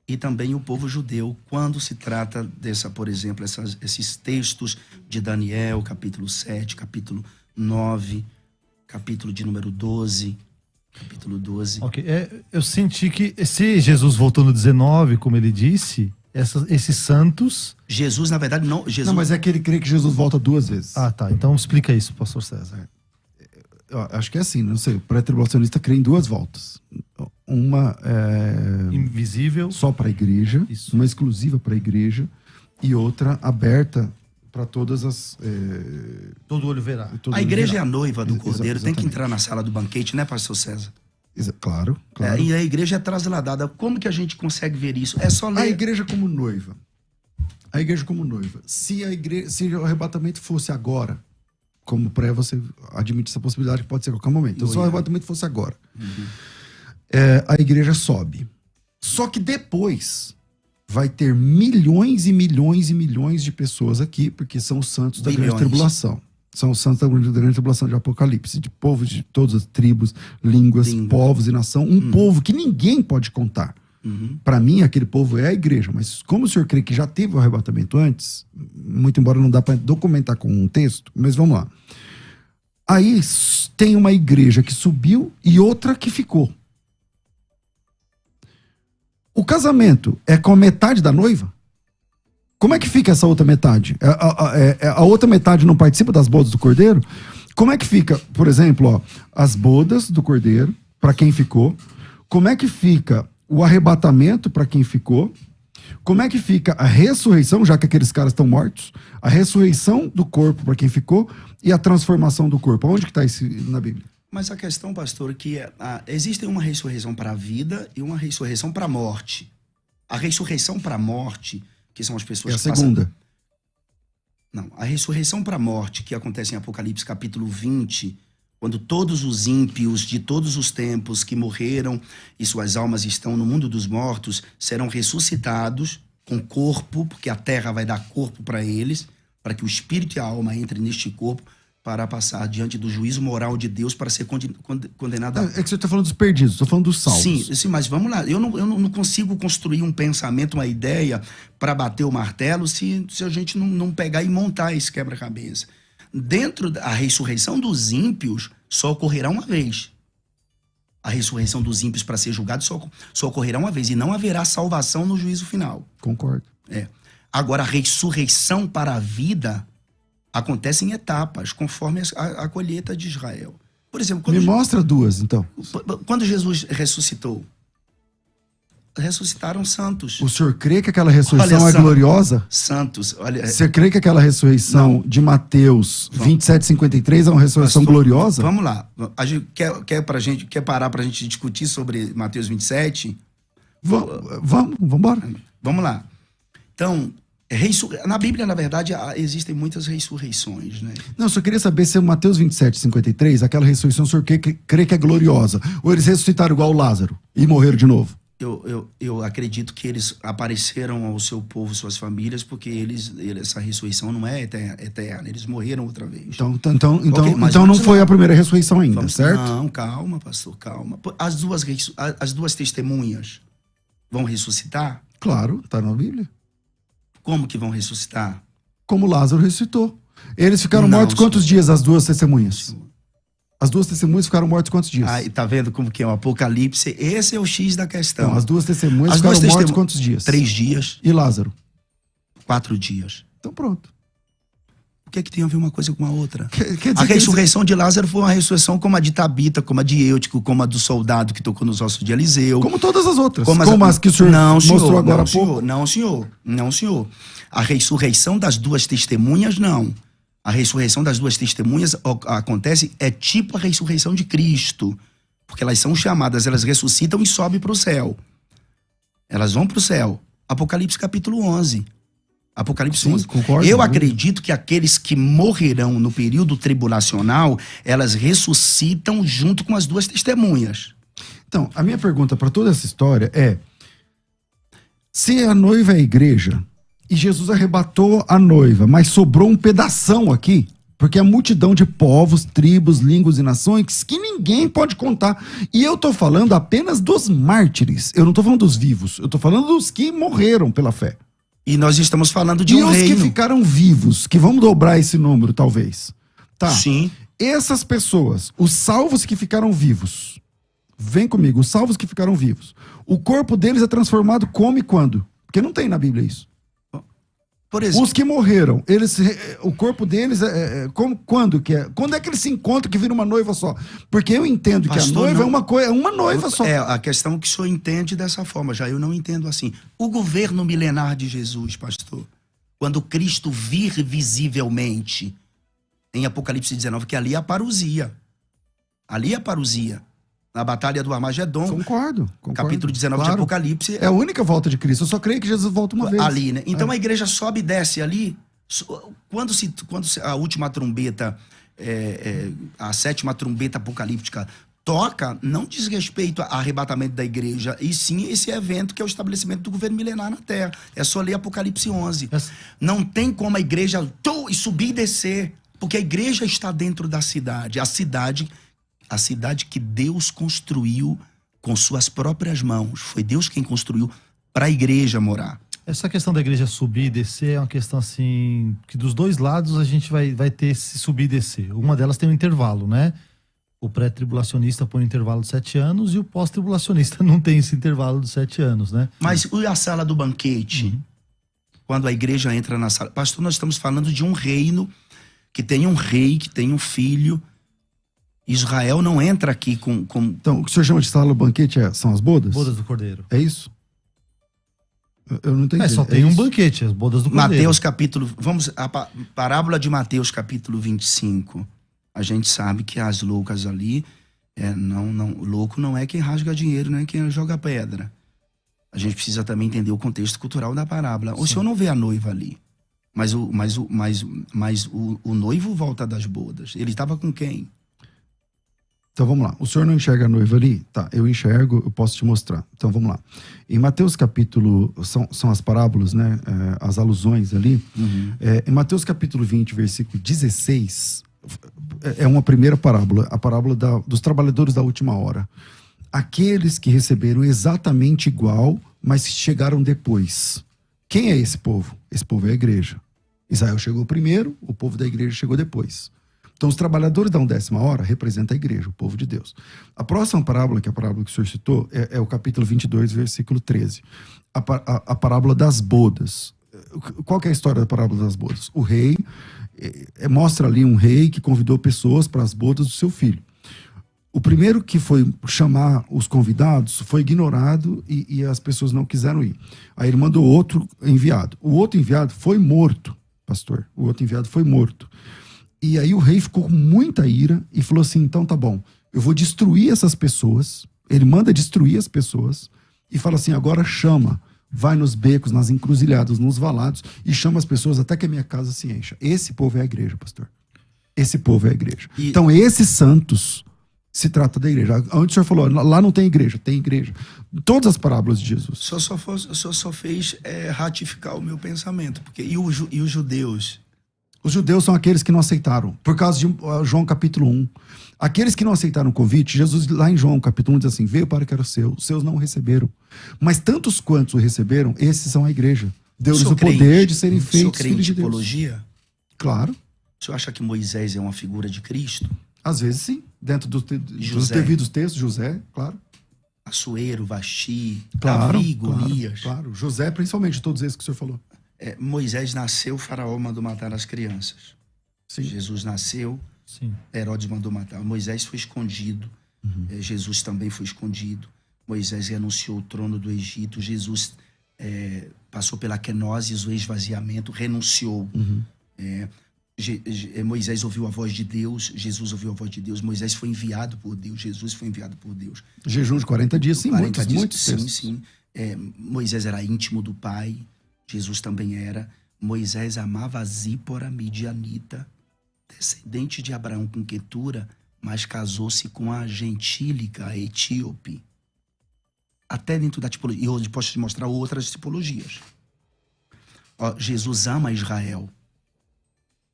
e também o povo judeu, quando se trata dessa, por exemplo, esses textos de Daniel, capítulo 7, capítulo 9, capítulo de número 12, capítulo 12. Eu senti que se Jesus voltou no 19, como ele disse, esses santos... Jesus, na verdade, não... Não, mas é que ele crê que Jesus volta 2 vezes. Ah, tá. Então explica isso, pastor César. Eu acho que é assim, não sei, o pré-tribulacionista crê em 2 voltas. Uma invisível, só para a igreja, uma exclusiva para a igreja, e outra aberta para todas as... Todo olho verá. A igreja é a noiva do Cordeiro, tem que entrar na sala do banquete, né, pastor César? Claro. E a igreja é trasladada. Como que a gente consegue ver isso? É só ler... A igreja como noiva. Se o arrebatamento fosse agora, como pré, você admite essa possibilidade que pode ser a qualquer momento. Então, se o arrebatamento fosse agora, a igreja sobe. Só que depois vai ter milhões e milhões e milhões de pessoas aqui, porque são os santos da grande tribulação. São os santos da grande tribulação de Apocalipse, de povos de todas as tribos, línguas, povos e nação. Um povo que ninguém pode contar. Para mim, aquele povo é a igreja. Mas como o senhor crê que já teve o arrebatamento antes, muito embora não dá para documentar com um texto, mas vamos lá. Aí tem uma igreja que subiu e outra que ficou. O casamento é com a metade da noiva? Como é que fica essa outra metade? A outra metade não participa das bodas do Cordeiro? Como é que fica, por exemplo, as bodas do Cordeiro, para quem ficou? Como é que fica o arrebatamento para quem ficou? Como é que fica a ressurreição, já que aqueles caras estão mortos? A ressurreição do corpo para quem ficou e a transformação do corpo. Onde que está isso na Bíblia? Mas a questão, pastor, que existe uma ressurreição para a vida e uma ressurreição para a morte. A ressurreição para a morte, que são as pessoas que segunda. Não, a ressurreição para a morte, que acontece em Apocalipse capítulo 20, quando todos os ímpios de todos os tempos que morreram e suas almas estão no mundo dos mortos serão ressuscitados com corpo, porque a terra vai dar corpo para eles, para que o espírito e a alma entrem neste corpo, para passar diante do juízo moral de Deus para ser condenado. É que você está falando dos perdidos, estou falando dos salvos. Sim, mas vamos lá. Eu não consigo construir um pensamento, uma ideia para bater o martelo se a gente não pegar e montar esse quebra-cabeça. Dentro da ressurreição dos ímpios, só ocorrerá uma vez. A ressurreição dos ímpios para ser julgado só ocorrerá uma vez. E não haverá salvação no juízo final. Concordo. Agora, a ressurreição para a vida acontece em etapas, conforme a colheita de Israel. Por exemplo, Me mostra 2, então. Quando Jesus ressuscitou, ressuscitaram santos. O senhor crê que aquela ressurreição é gloriosa? Santos, olha... Você crê que aquela ressurreição de Mateus 27:53 é uma ressurreição gloriosa? Vamos lá. A gente quer parar pra gente discutir sobre Mateus 27? Vamos embora. Vamos lá. Então, na Bíblia, na verdade, existem muitas ressurreições, né? Não, eu só queria saber se Mateus 27:53, aquela ressurreição, o senhor crê que é gloriosa? Ou eles ressuscitaram igual o Lázaro e morreram de novo? Eu acredito que eles apareceram ao seu povo, suas famílias, porque essa ressurreição não é eterna. Eles morreram outra vez. Então não foi a primeira ressurreição ainda, certo? Não, calma, pastor, calma. As duas testemunhas vão ressuscitar? Claro, está na Bíblia. Como que vão ressuscitar? Como Lázaro ressuscitou. Eles ficaram mortos quantos dias, as duas testemunhas? As duas testemunhas ficaram mortas quantos dias? Aí, tá vendo como que é o Apocalipse? Esse é o X da questão. Então, as duas testemunhas ficaram mortas quantos dias? 3 dias. E Lázaro? 4 dias. Então pronto. O que é que tem a ver uma coisa com a outra? Quer dizer a ressurreição de Lázaro foi uma ressurreição como a de Tabita, como a de Eutico, como a do soldado que tocou nos ossos de Eliseu. Como todas as outras. Como as que o senhor mostrou agora há pouco. Não, senhor. A ressurreição das duas testemunhas, não. A ressurreição das duas testemunhas acontece, é tipo a ressurreição de Cristo. Porque elas são chamadas, elas ressuscitam e sobem para o céu. Elas vão para o céu. Apocalipse capítulo 11. Apocalipse 11. Concordo, Eu acredito que aqueles que morrerão no período tribulacional, elas ressuscitam junto com as duas testemunhas. Então, a minha pergunta para toda essa história é: se a noiva é a igreja e Jesus arrebatou a noiva, mas sobrou um pedação aqui, porque a multidão de povos, tribos, línguas e nações que ninguém pode contar. E eu tô falando apenas dos mártires. Eu não tô falando dos vivos. Eu tô falando dos que morreram pela fé. E nós estamos falando de um reino. E os que ficaram vivos, que vamos dobrar esse número, talvez. Tá. Sim. Essas pessoas, os salvos que ficaram vivos, vem comigo, os salvos que ficaram vivos, o corpo deles é transformado como e quando? Porque não tem na Bíblia isso. Por exemplo, os que morreram, o corpo deles quando que é? Quando é que eles se encontram que vira uma noiva só? Porque eu entendo que pastor, a noiva é uma noiva só. É a questão que o senhor entende dessa forma, já eu não entendo assim. O governo milenar de Jesus, pastor, quando Cristo vir visivelmente, em Apocalipse 19, que ali é a parousia. Ali é a parousia. Na batalha do Armagedon. Concordo. Capítulo 19 de Apocalipse. É a única volta de Cristo. Eu só creio que Jesus volta uma vez. Ali, né? Então a igreja sobe e desce ali. Quando a última trombeta, a 7ª trombeta apocalíptica toca, não diz respeito ao arrebatamento da igreja, e sim esse evento que é o estabelecimento do governo milenar na terra. É só ler Apocalipse 11. Não tem como a igreja subir e descer, porque a igreja está dentro da cidade. A cidade que Deus construiu com suas próprias mãos. Foi Deus quem construiu para a igreja morar. Essa questão da igreja subir e descer é uma questão assim, que dos dois lados a gente vai ter esse subir e descer. Uma delas tem um intervalo, né? O pré-tribulacionista põe um intervalo de 7 anos e o pós-tribulacionista não tem esse intervalo de 7 anos, né? Mas e a sala do banquete? Quando a igreja entra na sala... Pastor, nós estamos falando de um reino que tem um rei, que tem um filho... Israel não entra aqui com... Então, o que o senhor chama de sala do banquete são as bodas? Bodas do Cordeiro. É isso? Eu não entendi. Só tem um banquete, as bodas do Cordeiro. Mateus capítulo... a parábola de Mateus capítulo 25. A gente sabe que as loucas ali... louco não é quem rasga dinheiro, não é quem joga pedra. A gente precisa também entender o contexto cultural da parábola. O senhor não vê a noiva ali. Mas o noivo volta das bodas. Ele estava com quem? Então vamos lá. O senhor não enxerga a noiva ali? Tá, eu enxergo, eu posso te mostrar. Então vamos lá. Em Mateus capítulo, são as parábolas, né? As alusões ali. Em Mateus capítulo 20, versículo 16, é uma primeira parábola, a parábola dos trabalhadores da última hora. Aqueles que receberam exatamente igual, mas chegaram depois. Quem é esse povo? Esse povo é a igreja. Israel chegou primeiro, o povo da igreja chegou depois. Então, os trabalhadores da 10ª hora representam a igreja, o povo de Deus. A próxima parábola, que é a parábola que o senhor citou, é o capítulo 22, versículo 13. A parábola das bodas. Qual que é a história da parábola das bodas? O rei, mostra ali um rei que convidou pessoas para as bodas do seu filho. O primeiro que foi chamar os convidados foi ignorado e as pessoas não quiseram ir. Aí ele mandou outro enviado. O outro enviado foi morto, pastor. O outro enviado foi morto. E aí o rei ficou com muita ira e falou assim, então tá bom, eu vou destruir essas pessoas. Ele manda destruir as pessoas e fala assim, agora chama, vai nos becos, nas encruzilhadas, nos valados e chama as pessoas até que a minha casa se encha. Esse povo é a igreja, pastor. Esse povo é a igreja. Então esses santos se trata da igreja. Onde o senhor falou, lá não tem igreja, tem igreja. Todas as parábolas de Jesus. O senhor só fez ratificar o meu pensamento. Porque, e os judeus? Os judeus são aqueles que não aceitaram, por causa de João capítulo 1. Aqueles que não aceitaram o convite, Jesus lá em João capítulo 1 diz assim, veio para que era seu, os seus não o receberam. Mas tantos quantos o receberam, esses são a igreja. Deu-lhes o poder de serem feitos filhos de Deus. Tipologia? Claro. O senhor acha que Moisés é uma figura de Cristo? Às vezes sim. Dentro dos devidos textos, José, claro. Assuero, Vasti, Claro, Davi, Golias. claro. José, principalmente, todos esses que o senhor falou. Moisés nasceu, o faraó mandou matar as crianças. Sim. Jesus nasceu, Sim. Herodes mandou matar. Moisés foi escondido. Jesus também foi escondido. Moisés renunciou ao trono do Egito. Jesus passou pela quenoses, o esvaziamento, renunciou. Moisés ouviu a voz de Deus, Jesus ouviu a voz de Deus. Moisés foi enviado por Deus, Jesus foi enviado por Deus. Jejum de 40 dias, sim, 40 dias, muitos textos. Sim. Moisés era íntimo do pai, Jesus também era. Moisés amava a Zípora midianita, descendente de Abraão com Quetura, mas casou-se com a gentílica, a etíope. Até dentro da tipologia. E hoje posso te mostrar outras tipologias. Jesus ama Israel,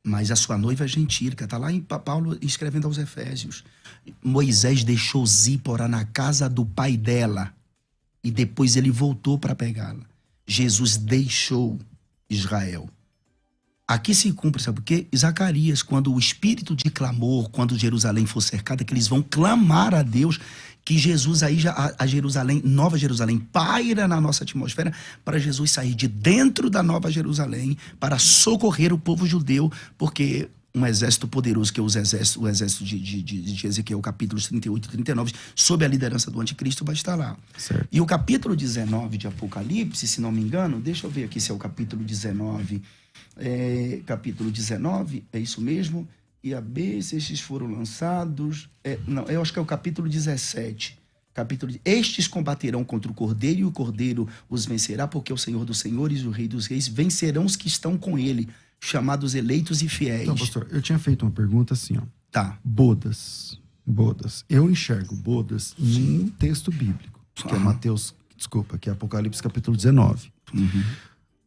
mas a sua noiva é gentílica. Está lá em Paulo escrevendo aos Efésios. Moisés deixou Zípora na casa do pai dela e depois ele voltou para pegá-la. Jesus deixou Israel. Aqui se cumpre, sabe por quê? Zacarias, quando o espírito de clamor, quando Jerusalém for cercada, que eles vão clamar a Deus, que Jesus aí já, a Jerusalém, Nova Jerusalém, paira na nossa atmosfera para Jesus sair de dentro da Nova Jerusalém para socorrer o povo judeu, porque um exército poderoso, que é o exército de Ezequiel, capítulos 38 e 39, sob a liderança do anticristo, vai estar lá. Certo. E o capítulo 19 de Apocalipse, se não me engano, deixa eu ver aqui se é o capítulo 19... capítulo 19, é isso mesmo? E a B, se estes foram lançados... não, eu acho que é o capítulo 17. Estes combaterão contra o Cordeiro, e o Cordeiro os vencerá, porque o Senhor dos Senhores e o Rei dos Reis vencerão os que estão com ele, chamados eleitos e fiéis. Então, pastor, eu tinha feito uma pergunta assim, ó. Tá. Bodas. Eu enxergo bodas em um texto bíblico, que é que é Apocalipse capítulo 19.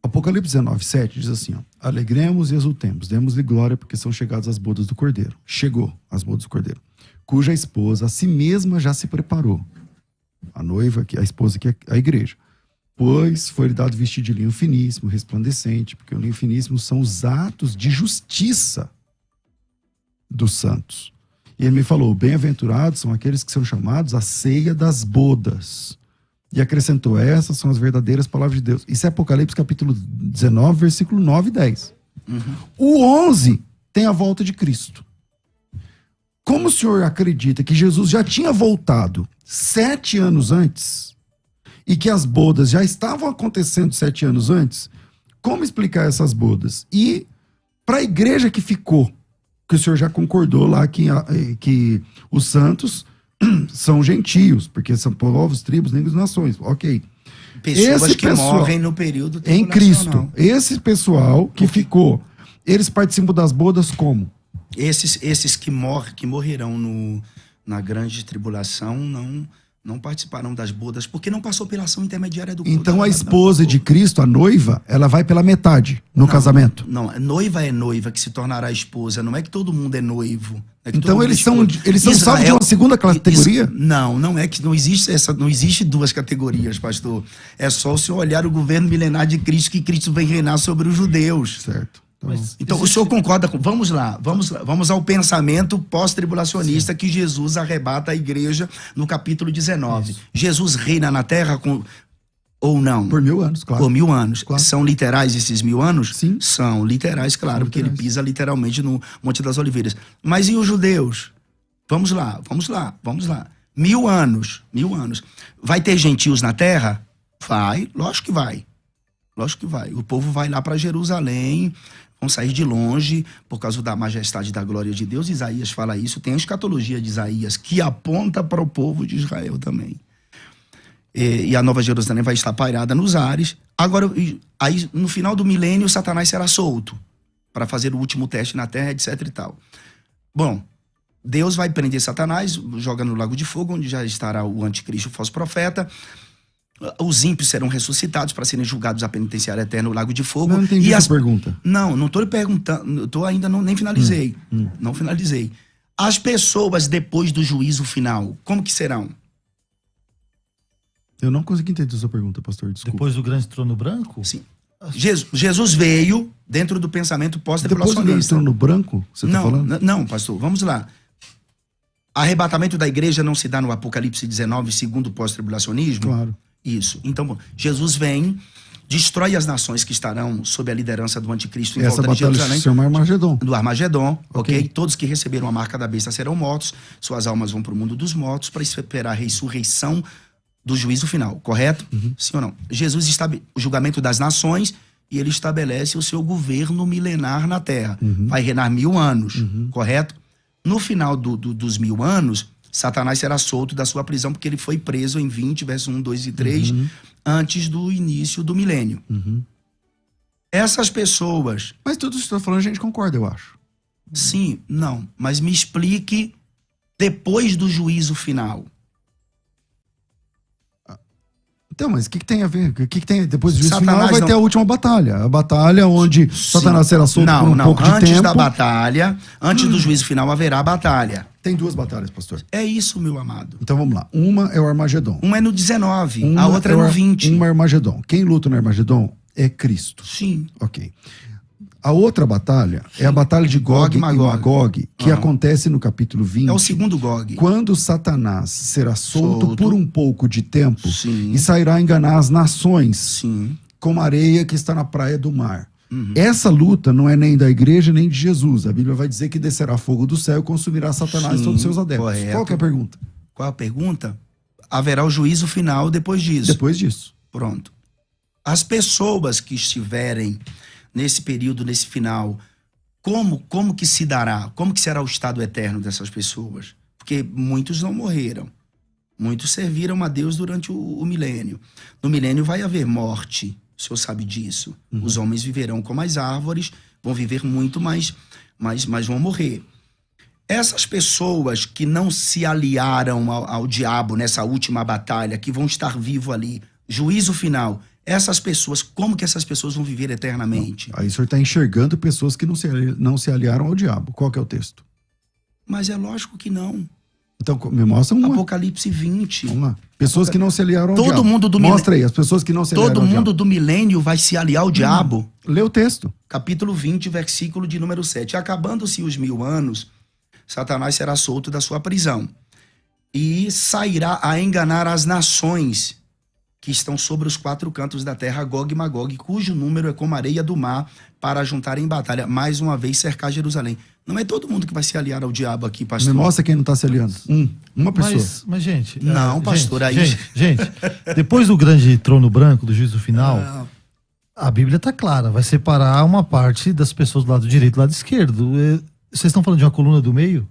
Apocalipse 19, 7 diz assim, ó: alegremos e exultemos, demos-lhe glória, porque são chegadas as bodas do Cordeiro. Chegou as bodas do Cordeiro, cuja esposa a si mesma já se preparou. A noiva, a esposa que é a igreja. Pois foi-lhe dado vestido de linho finíssimo, resplandecente, porque o linho finíssimo são os atos de justiça dos santos. E ele me falou: bem-aventurados são aqueles que são chamados à ceia das bodas. E acrescentou: essas são as verdadeiras palavras de Deus. Isso é Apocalipse capítulo 19, versículo 9 e 10. O 11 tem a volta de Cristo. Como o senhor acredita que Jesus já tinha voltado 7 anos antes e que as bodas já estavam acontecendo 7 anos antes, como explicar essas bodas? E para a igreja que ficou, que o senhor já concordou lá que os santos são gentios, porque são povos, tribos, negros, nações. Ok. Pessoas que morrem no período em Cristo. Esse pessoal que ficou, eles participam das bodas como? Esses que morrerão na grande tribulação não participarão das bodas, porque não passou pela ação intermediária do Então a esposa de Cristo, a noiva, ela vai pela metade no casamento. Não, noiva é noiva que se tornará esposa, não é que todo mundo é noivo. Então eles são salvos de uma segunda categoria? Não é que não existe duas categorias, pastor. É só o senhor olhar o governo milenar de Cristo, que Cristo vem reinar sobre os judeus. Certo. Então o senhor concorda com... Vamos lá, vamos ao pensamento pós-tribulacionista que Jesus arrebata a igreja no capítulo 19. Isso. Jesus reina na terra ou não? Por 1000 anos, claro. Por 1000 anos. Claro. São literais esses 1000 anos? Sim. São literais, claro, porque ele pisa literalmente no Monte das Oliveiras. Mas e os judeus? Vamos lá. 1000 anos. Vai ter gentios na terra? Vai, lógico que vai. O povo vai lá para Jerusalém, vão sair de longe por causa da majestade e da glória de Deus. Isaías fala isso. Tem a escatologia de Isaías que aponta para o povo de Israel também. E a Nova Jerusalém vai estar pairada nos ares. Agora, aí, no final do milênio, Satanás será solto para fazer o último teste na terra, etc e tal. Bom, Deus vai prender Satanás, joga no lago de fogo, onde já estará o anticristo, o falso profeta. Os ímpios serão ressuscitados para serem julgados à penitenciária eterna no lago de fogo. Não entendi essa pergunta. Não estou lhe perguntando, nem finalizei. Não finalizei. As pessoas depois do juízo final, como que serão? Eu não consegui entender a sua pergunta, pastor, desculpa. Depois do grande trono branco? Sim. Jesus veio dentro do pensamento pós-tribulacionista. Depois do grande trono branco, você está falando? Não, pastor, vamos lá. Arrebatamento da igreja não se dá no Apocalipse 19, segundo o pós-tribulacionismo? Claro. Isso. Então, Jesus vem, destrói as nações que estarão sob a liderança do anticristo em Essa volta de batalha Jerusalém. se chama Armagedon. Do Armagedon, ok? Ok. Todos que receberam a marca da besta serão mortos, suas almas vão para o mundo dos mortos para esperar a ressurreição do juízo final, correto? Sim ou não? Jesus estabelece o julgamento das nações e ele estabelece o seu governo milenar na terra. Vai reinar 1000 anos, correto? No final dos 1000 anos, Satanás será solto da sua prisão porque ele foi preso em 20, verso 1, 2 e 3, antes do início do milênio. Essas pessoas... Mas tudo isso que você está falando a gente concorda, eu acho. Sim, não. Mas me explique depois do juízo final. Então, mas o que tem a ver? O que tem? Depois do juízo Satanás final vai não- ter a última batalha. A batalha onde Satanás será solto por um pouco de antes tempo. da batalha, antes do juízo final haverá a batalha. Tem 2 batalhas, pastor. É isso, meu amado. Então vamos lá. Uma é o Armagedon. Uma é no 19, Uma a outra é no 20. Uma é o Armagedon. Quem luta no Armagedon é Cristo. Sim. Ok. A outra batalha é a batalha de Gog e Magog, que acontece no capítulo 20. É o segundo Gog. Quando Satanás será solto por um pouco de tempo Sim. e sairá a enganar as nações Sim. como a areia que está na praia do mar. Essa luta não é nem da igreja nem de Jesus. A Bíblia vai dizer que descerá fogo do céu e consumirá Satanás e todos os seus adeptos. Correto. Qual que é a pergunta? Qual a pergunta? Haverá o juízo final depois disso. Depois disso. Pronto. As pessoas que estiverem nesse período, nesse final, como que se dará? Como que será o estado eterno dessas pessoas? Porque muitos não morreram. Muitos serviram a Deus durante o milênio. No milênio vai haver morte. O senhor sabe disso. Os homens viverão como as árvores, vão viver muito, mas vão morrer. Essas pessoas que não se aliaram ao diabo nessa última batalha, que vão estar vivos ali, juízo final, essas pessoas, como que essas pessoas vão viver eternamente? Aí o senhor está enxergando pessoas que não se aliaram ao diabo. Qual que é o texto? Mas é lógico que não. Então, me mostra uma. Apocalipse 20. Vamos lá. Pessoas que não se aliaram ao Todo diabo. mundo do Mostra aí, as pessoas que não se aliaram ao Todo diabo. mundo do milênio vai se aliar ao diabo. Lê o texto. Capítulo 20, versículo de número 7. Acabando-se os 1000 anos, Satanás será solto da sua prisão e sairá a enganar as nações que estão sobre os 4 cantos da terra, Gog e Magog, cujo número é como a areia do mar, para juntar em batalha, mais uma vez cercar Jerusalém. Não é todo mundo que vai se aliar ao diabo aqui, pastor. Me mostra quem não está se aliando. Uma pessoa. Mas gente... Não, pastor, aí... Gente, depois do grande trono branco, do juízo final, a Bíblia está clara, vai separar uma parte das pessoas do lado direito e do lado esquerdo. Vocês estão falando de uma coluna do meio?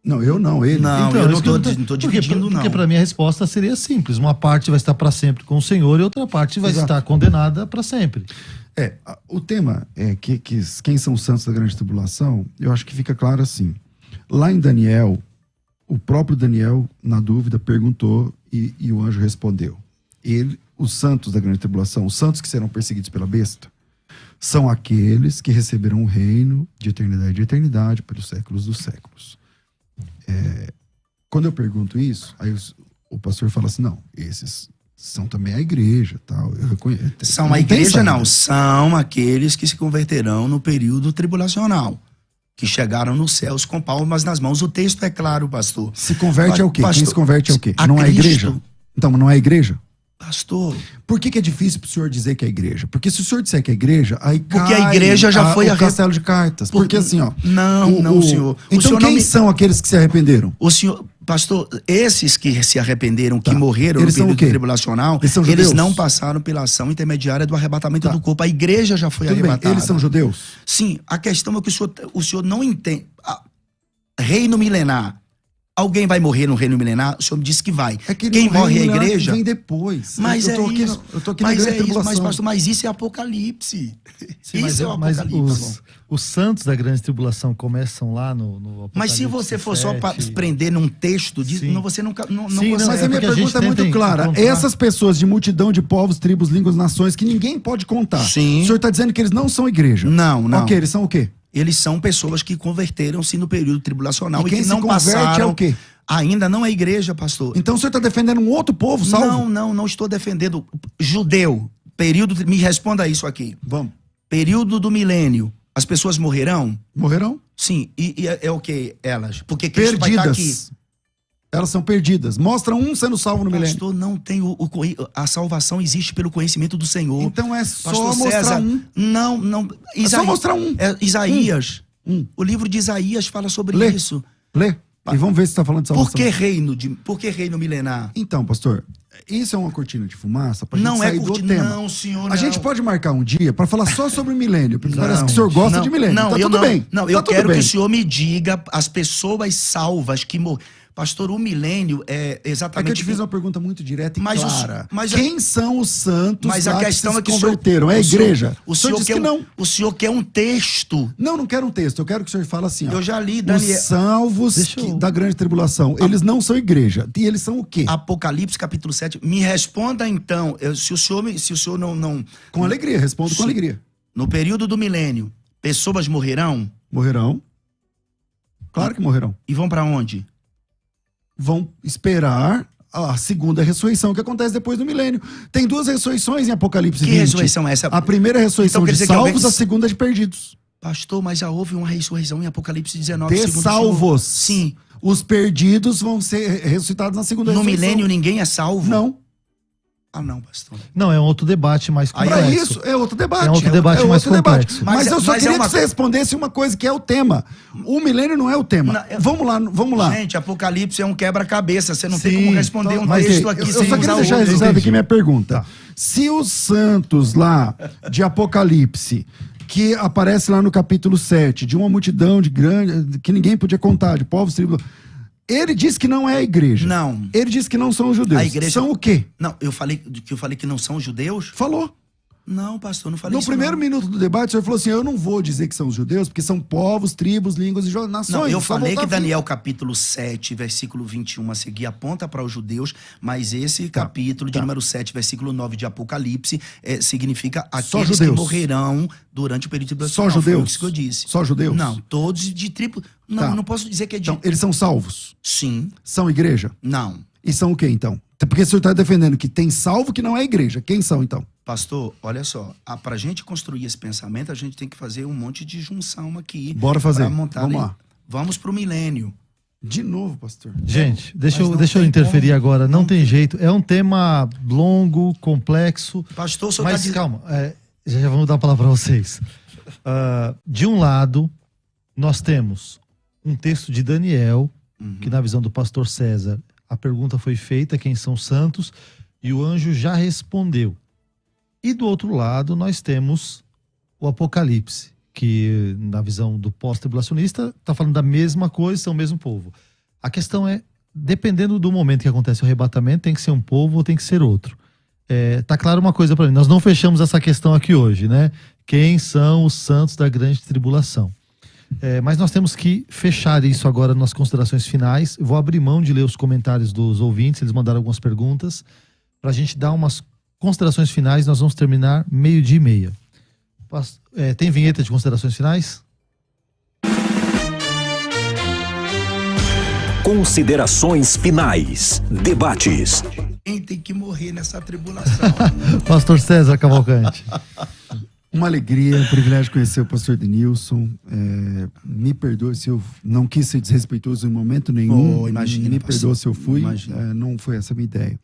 Não, eu não, ele. Não, Então, eu isso não que estou dividindo, não. Porque para mim a resposta seria simples. Uma parte vai estar para sempre com o Senhor e outra parte vai Exato. estar condenada para sempre. O tema é que quem são os santos da grande tribulação, eu acho que fica claro assim. Lá em Daniel, o próprio Daniel, na dúvida, perguntou e o anjo respondeu. Os santos da grande tribulação, os santos que serão perseguidos pela besta, são aqueles que receberão o reino de eternidade pelos séculos dos séculos. Quando eu pergunto isso, aí o pastor fala assim, não, esses são também a igreja, tal. Eu reconheço. São a igreja, não. São aqueles que se converterão no período tribulacional, que chegaram nos céus com palmas nas mãos. O texto é claro, pastor. Se converte ao quê? Pastor, Quem se converte é o quê? a Não é a Cristo. igreja? Então, não é a igreja? Pastor, Por que é difícil pro senhor dizer que é a igreja? Porque se o senhor disser que é a igreja, aí Porque cai a igreja já foi o castelo de cartas. Porque assim, ó... Não, senhor. O Então senhor quem não me- são aqueles que se arrependeram? O senhor, pastor, esses que se arrependeram, que morreram no Eles são período o quê? tribulacional, Eles são eles judeus? não passaram pela ação intermediária do arrebatamento do corpo. A igreja já foi Tudo bem, arrebatada. eles são judeus? Sim, a questão é que o senhor não entende. Reino milenar. Alguém vai morrer no reino milenar? O senhor me disse que vai. Quem morre é a igreja? Vem depois. Mas eu tô é aqui, isso. eu tô aqui na Mas grande é isso, tribulação. pastor, mas isso é Apocalipse. Sim, Isso é o mas Apocalipse. os santos da grande tribulação começam lá no Apocalipse. Mas se você for só 7. prender num texto, você nunca não Sim, consegue. Mas a minha pergunta é muito clara. Essas pessoas de multidão de povos, tribos, línguas, nações, que ninguém pode contar. Sim. O senhor está dizendo que eles não são igreja? Não. Ok, eles são o quê? Eles são pessoas que converteram-se no período tribulacional E quem que se não converte passaram. é o quê? Ainda não é igreja, pastor. Então o senhor está defendendo um outro povo, salvo? Não estou defendendo. Judeu, período. Me responda isso aqui. Vamos. Período do milênio. As pessoas morrerão? Morrerão? Sim. E é o que elas? Porque Cristo vai estar aqui. Perdidas. Elas são perdidas. Mostra um sendo salvo no milênio. Pastor, não tem a salvação existe pelo conhecimento do Senhor. Então é só Pastor mostrar César, um. Não. É só mostrar um. Isaías. O livro de Isaías fala sobre isso. Lê. E vamos ver se está falando de salvação. Por que reino milenar? Então, pastor, isso é uma cortina de fumaça pra gente Não sair é cortina, do tema. não, senhor, não. A gente pode marcar um dia para falar só sobre o milênio, porque parece que o senhor gosta de milênio. Não, tá tudo bem. Não, eu quero que o senhor me diga as pessoas salvas que morreram. Pastor, o milênio é exatamente... É que eu te fiz uma pergunta muito direta e clara. Mas quem são os santos mas a questão que é que se converteram? É a igreja? O senhor disse quer que não. O senhor quer um texto. Não quero um texto. Eu quero que o senhor fale assim. Ó, eu já li, Daniel. Os salvos da grande tribulação, eles não são igreja. E eles são o quê? Apocalipse capítulo 7. Me responda então. Se o senhor não... Com alegria, respondo com alegria. No período do milênio, pessoas morrerão? Morrerão. Claro que morrerão. E vão para onde? Vão esperar a segunda ressurreição que acontece depois do milênio. Tem 2 ressurreições em Apocalipse 20. Que ressurreição é essa? A primeira ressurreição Então, de salvos, a segunda de perdidos. Pastor, mas já houve uma ressurreição em Apocalipse 19. De salvos. Sim. Os perdidos vão ser ressuscitados na segunda ressurreição. No milênio ninguém é salvo? Não. Ah, não, pastor. Não, é um outro debate mais complexo. É isso, é outro debate. É outro debate mais complexo. Mas eu só queria que você respondesse uma coisa que é o tema. O milênio não é o tema. Vamos lá. Gente, Apocalipse é um quebra-cabeça. Você não tem como responder um texto aqui sem usar o... Eu só queria deixar registrado aqui minha pergunta. Tá. Se os santos lá de Apocalipse, que aparece lá no capítulo 7, de uma multidão de grande, que ninguém podia contar, de povos, tribos... Ele disse que não é a igreja. Não. Ele disse que não são os judeus. A igreja... São o quê? Não, eu falei que não são os judeus? Falou. Não, pastor, não falei no isso. No primeiro minuto do debate, o senhor falou assim: eu não vou dizer que são os judeus, porque são povos, tribos, línguas e nações. Não, eu falei que Daniel capítulo 7, versículo 21 a seguir aponta para os judeus, mas esse capítulo de número 7, versículo 9 de Apocalipse significa aqueles que morrerão durante o período de tribulação. Só judeus? Foi isso que eu disse. Só judeus? Não, todos de tribo. Não, não posso dizer que é de... Então, eles são salvos? Sim. São igreja? Não. E são o quê, então? Porque o senhor está defendendo que tem salvo que não é igreja. Quem são, então? Pastor, olha só. Para a gente construir esse pensamento, a gente tem que fazer um monte de junção aqui. Bora fazer. Vamos lá. Vamos para o milênio. De novo, pastor. Gente, deixa eu interferir agora. Não tem jeito. É um tema longo, complexo. Pastor, o senhor mas calma. Já vamos dar a palavra para vocês. De um lado, nós temos um texto de Daniel, que na visão do pastor César, a pergunta foi feita, quem são os santos, e o anjo já respondeu. E do outro lado, nós temos o Apocalipse, que na visão do pós-tribulacionista está falando da mesma coisa, são o mesmo povo. A questão é, dependendo do momento que acontece o arrebatamento, tem que ser um povo ou tem que ser outro. Tá claro uma coisa para mim, nós não fechamos essa questão aqui hoje, né? Quem são os santos da grande tribulação? Mas nós temos que fechar isso agora nas considerações finais. Eu vou abrir mão de ler os comentários dos ouvintes, eles mandaram algumas perguntas, para a gente dar umas considerações finais. Nós vamos terminar 12:30. Tem vinheta de considerações finais? Considerações finais. Debates. Quem tem que morrer nessa tribulação? Pastor César Cavalcante. Uma alegria, um privilégio conhecer o pastor Denilson. Me perdoe se eu não quis ser desrespeitoso em momento nenhum. Me perdoe se eu fui. Não foi essa a minha ideia.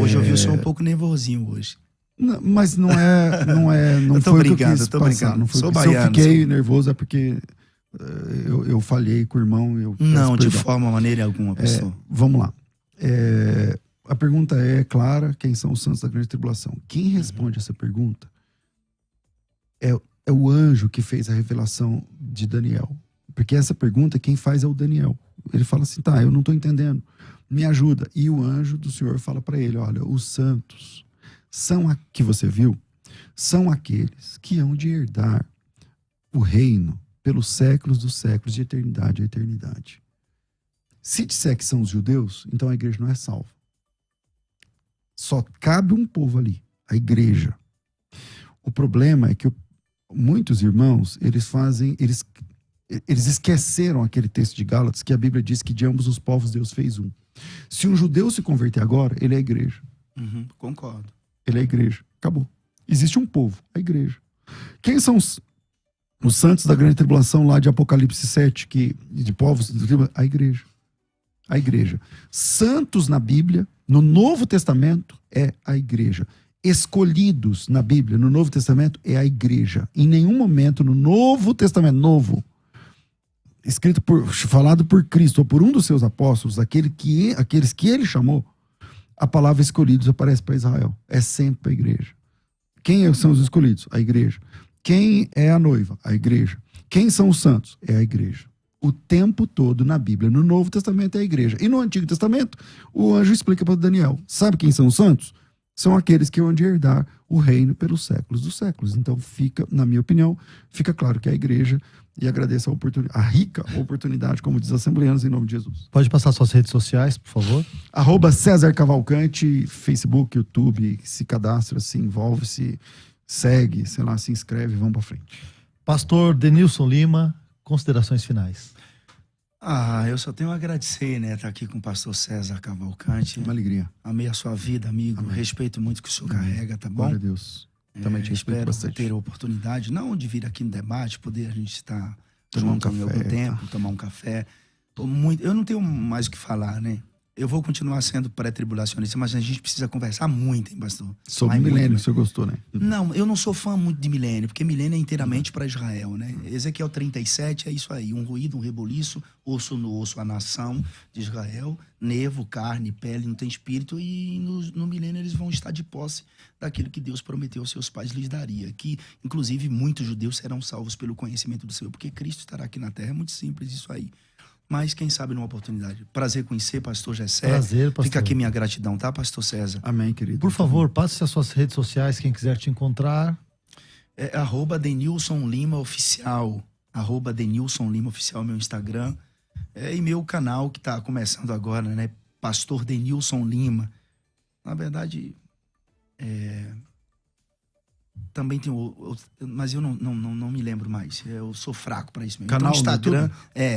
Hoje eu vi o senhor um pouco nervosinho hoje. Não, mas não foi o que eu quis passar. Não foi, se eu fiquei nervoso é porque eu falhei com o irmão. Não, de maneira alguma, pessoa. Vamos lá. A pergunta é clara: quem são os santos da grande tribulação? Quem responde essa pergunta é o anjo que fez a revelação de Daniel. Porque essa pergunta, quem faz é o Daniel. Ele fala assim: tá, eu não estou entendendo, me ajuda. E o anjo do Senhor fala para ele: olha, os santos que você viu, são aqueles que hão de herdar o reino pelos séculos dos séculos, de eternidade a eternidade. Se disser que são os judeus, então a igreja não é salva. Só cabe um povo ali, a igreja. O problema é que muitos irmãos, eles esqueceram aquele texto de Gálatas, que a Bíblia diz que de ambos os povos Deus fez um. Se um judeu se converter agora, ele é a igreja. Concordo. Ele é a igreja. Acabou. Existe um povo, a igreja. Quem são os santos da grande tribulação lá de Apocalipse 7, de povos, a igreja. A igreja. Santos na Bíblia, no Novo Testamento, é a igreja. Escolhidos na Bíblia, no Novo Testamento, é a igreja. Em nenhum momento no Novo Testamento, falado por Cristo ou por um dos seus apóstolos, aqueles que ele chamou, a palavra escolhidos aparece para Israel. É sempre para a igreja. Quem são os escolhidos? A igreja. Quem é a noiva? A igreja. Quem são os santos? É a igreja. O tempo todo na Bíblia, no Novo Testamento, é a igreja. E no Antigo Testamento, o anjo explica para Daniel. Sabe quem são os santos? São aqueles que vão herdar o reino pelos séculos dos séculos. Então fica, na minha opinião, fica claro que é a igreja, e agradeço a rica oportunidade, como diz Assembleanos, em nome de Jesus. Pode passar suas redes sociais, por favor. @César Cavalcante, Facebook, YouTube, se cadastra, se envolve, se segue, sei lá, se inscreve, vamos para frente. Pastor Denilson Lima, considerações finais. Eu só tenho a agradecer, né, estar aqui com o pastor César Cavalcante. Uma alegria. Amei a sua vida, amigo. Amém. Respeito muito o que o senhor carrega, tá bom? Glória a Deus. Também te respeito espero bastante. ter a oportunidade, não de vir aqui no debate, poder a gente estar Tomar um junto em algum café, tempo, tomar um café. Eu não tenho mais o que falar, né? Eu vou continuar sendo pré-tribulacionista, mas a gente precisa conversar muito, hein, pastor? Sobre milênio, o senhor gostou, né? Não, eu não sou fã muito de milênio, porque milênio é inteiramente para Israel, né? Ezequiel 37 é isso aí, um ruído, um reboliço, osso no osso, a nação de Israel, nervo, carne, pele, não tem espírito, e no milênio eles vão estar de posse daquilo que Deus prometeu aos seus pais lhes daria, que inclusive muitos judeus serão salvos pelo conhecimento do Senhor, porque Cristo estará aqui na terra, é muito simples isso aí. Mas quem sabe numa oportunidade. Prazer conhecer, pastor Gessé. Prazer, pastor. Fica aqui minha gratidão, tá, pastor César? Amém, querido. Por favor, passe as suas redes sociais, quem quiser te encontrar. É @Denilson Lima Oficial. @Denilson Lima Oficial, meu Instagram. E meu canal que tá começando agora, né? Pastor Denilson Lima. Na verdade, também tem mas eu não me lembro mais. Eu sou fraco para isso mesmo. Canal então, Instagram,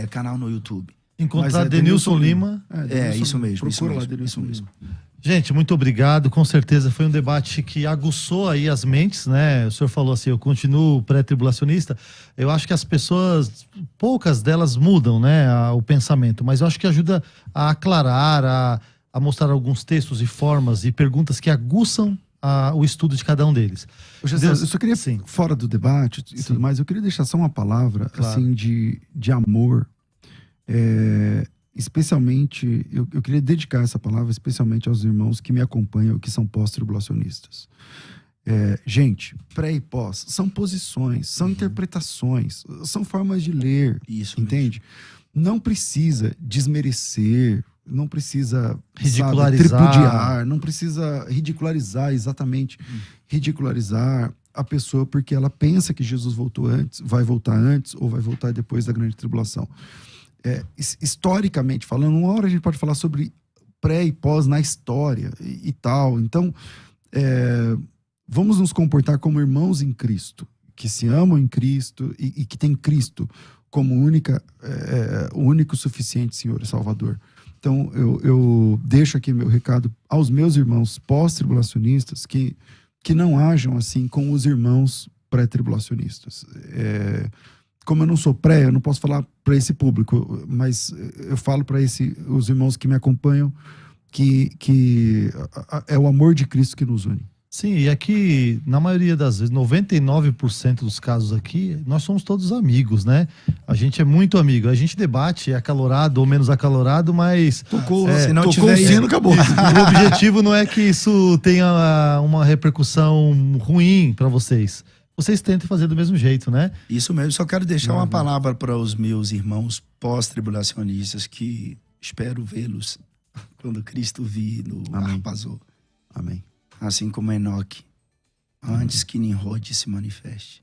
no canal no YouTube. Encontrar Denilson Lima. Isso mesmo. Procura lá, isso Denilson mesmo. Lima. Gente, muito obrigado. Com certeza foi um debate que aguçou aí as mentes, né? O senhor falou assim, eu continuo pré-tribulacionista. Eu acho que as pessoas, poucas delas mudam, né, o pensamento, mas eu acho que ajuda a aclarar, a mostrar alguns textos e formas e perguntas que aguçam o estudo de cada um deles. Eu só queria, fora do debate e tudo mais, eu queria deixar só uma palavra assim, de amor. Especialmente, eu queria dedicar essa palavra especialmente aos irmãos que me acompanham, que são pós-tribulacionistas. Gente, pré e pós são posições, são interpretações, são formas de ler. Isso, entende? Não precisa desmerecer, não precisa ridicularizar, tripudiar, não precisa ridicularizar, exatamente, ridicularizar a pessoa porque ela pensa que Jesus vai voltar antes ou vai voltar depois da grande tribulação. Historicamente falando, uma hora a gente pode falar sobre pré e pós na história e tal. Então, vamos nos comportar como irmãos em Cristo, que se amam em Cristo e que tem Cristo como o único suficiente Senhor e Salvador. Então, eu deixo aqui meu recado aos meus irmãos pós-tribulacionistas que não ajam assim com os irmãos pré-tribulacionistas. Como eu não sou pré, eu não posso falar para esse público, mas eu falo para os irmãos que me acompanham que é o amor de Cristo que nos une. Sim, e aqui, na maioria das vezes, 99% dos casos aqui, nós somos todos amigos, né? A gente é muito amigo. A gente debate, é acalorado ou menos acalorado, mas... Tocou o sino, acabou. O objetivo não é que isso tenha uma repercussão ruim para vocês. Vocês tentem fazer do mesmo jeito, né? Isso mesmo. Só quero deixar uma palavra para os meus irmãos pós-tribulacionistas que espero vê-los quando Cristo vir no Arpazô. Amém. Assim como Enoque, antes que Nimrod se manifeste.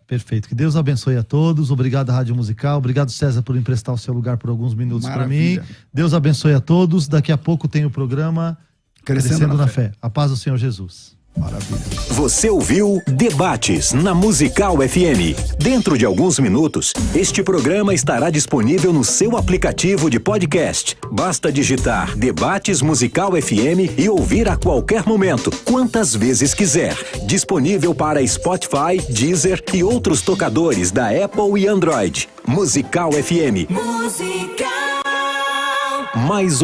Perfeito. Que Deus abençoe a todos. Obrigado, Rádio Musical. Obrigado, César, por emprestar o seu lugar por alguns minutos para mim. Deus abençoe a todos. Daqui a pouco tem o programa Crescendo na Fé. A paz do Senhor Jesus. Maravilha. Você ouviu Debates na Musical FM. Dentro de alguns minutos, este programa estará disponível no seu aplicativo de podcast. Basta digitar Debates Musical FM e ouvir a qualquer momento, quantas vezes quiser. Disponível para Spotify, Deezer e outros tocadores da Apple e Android. Musical FM. Musical. Mais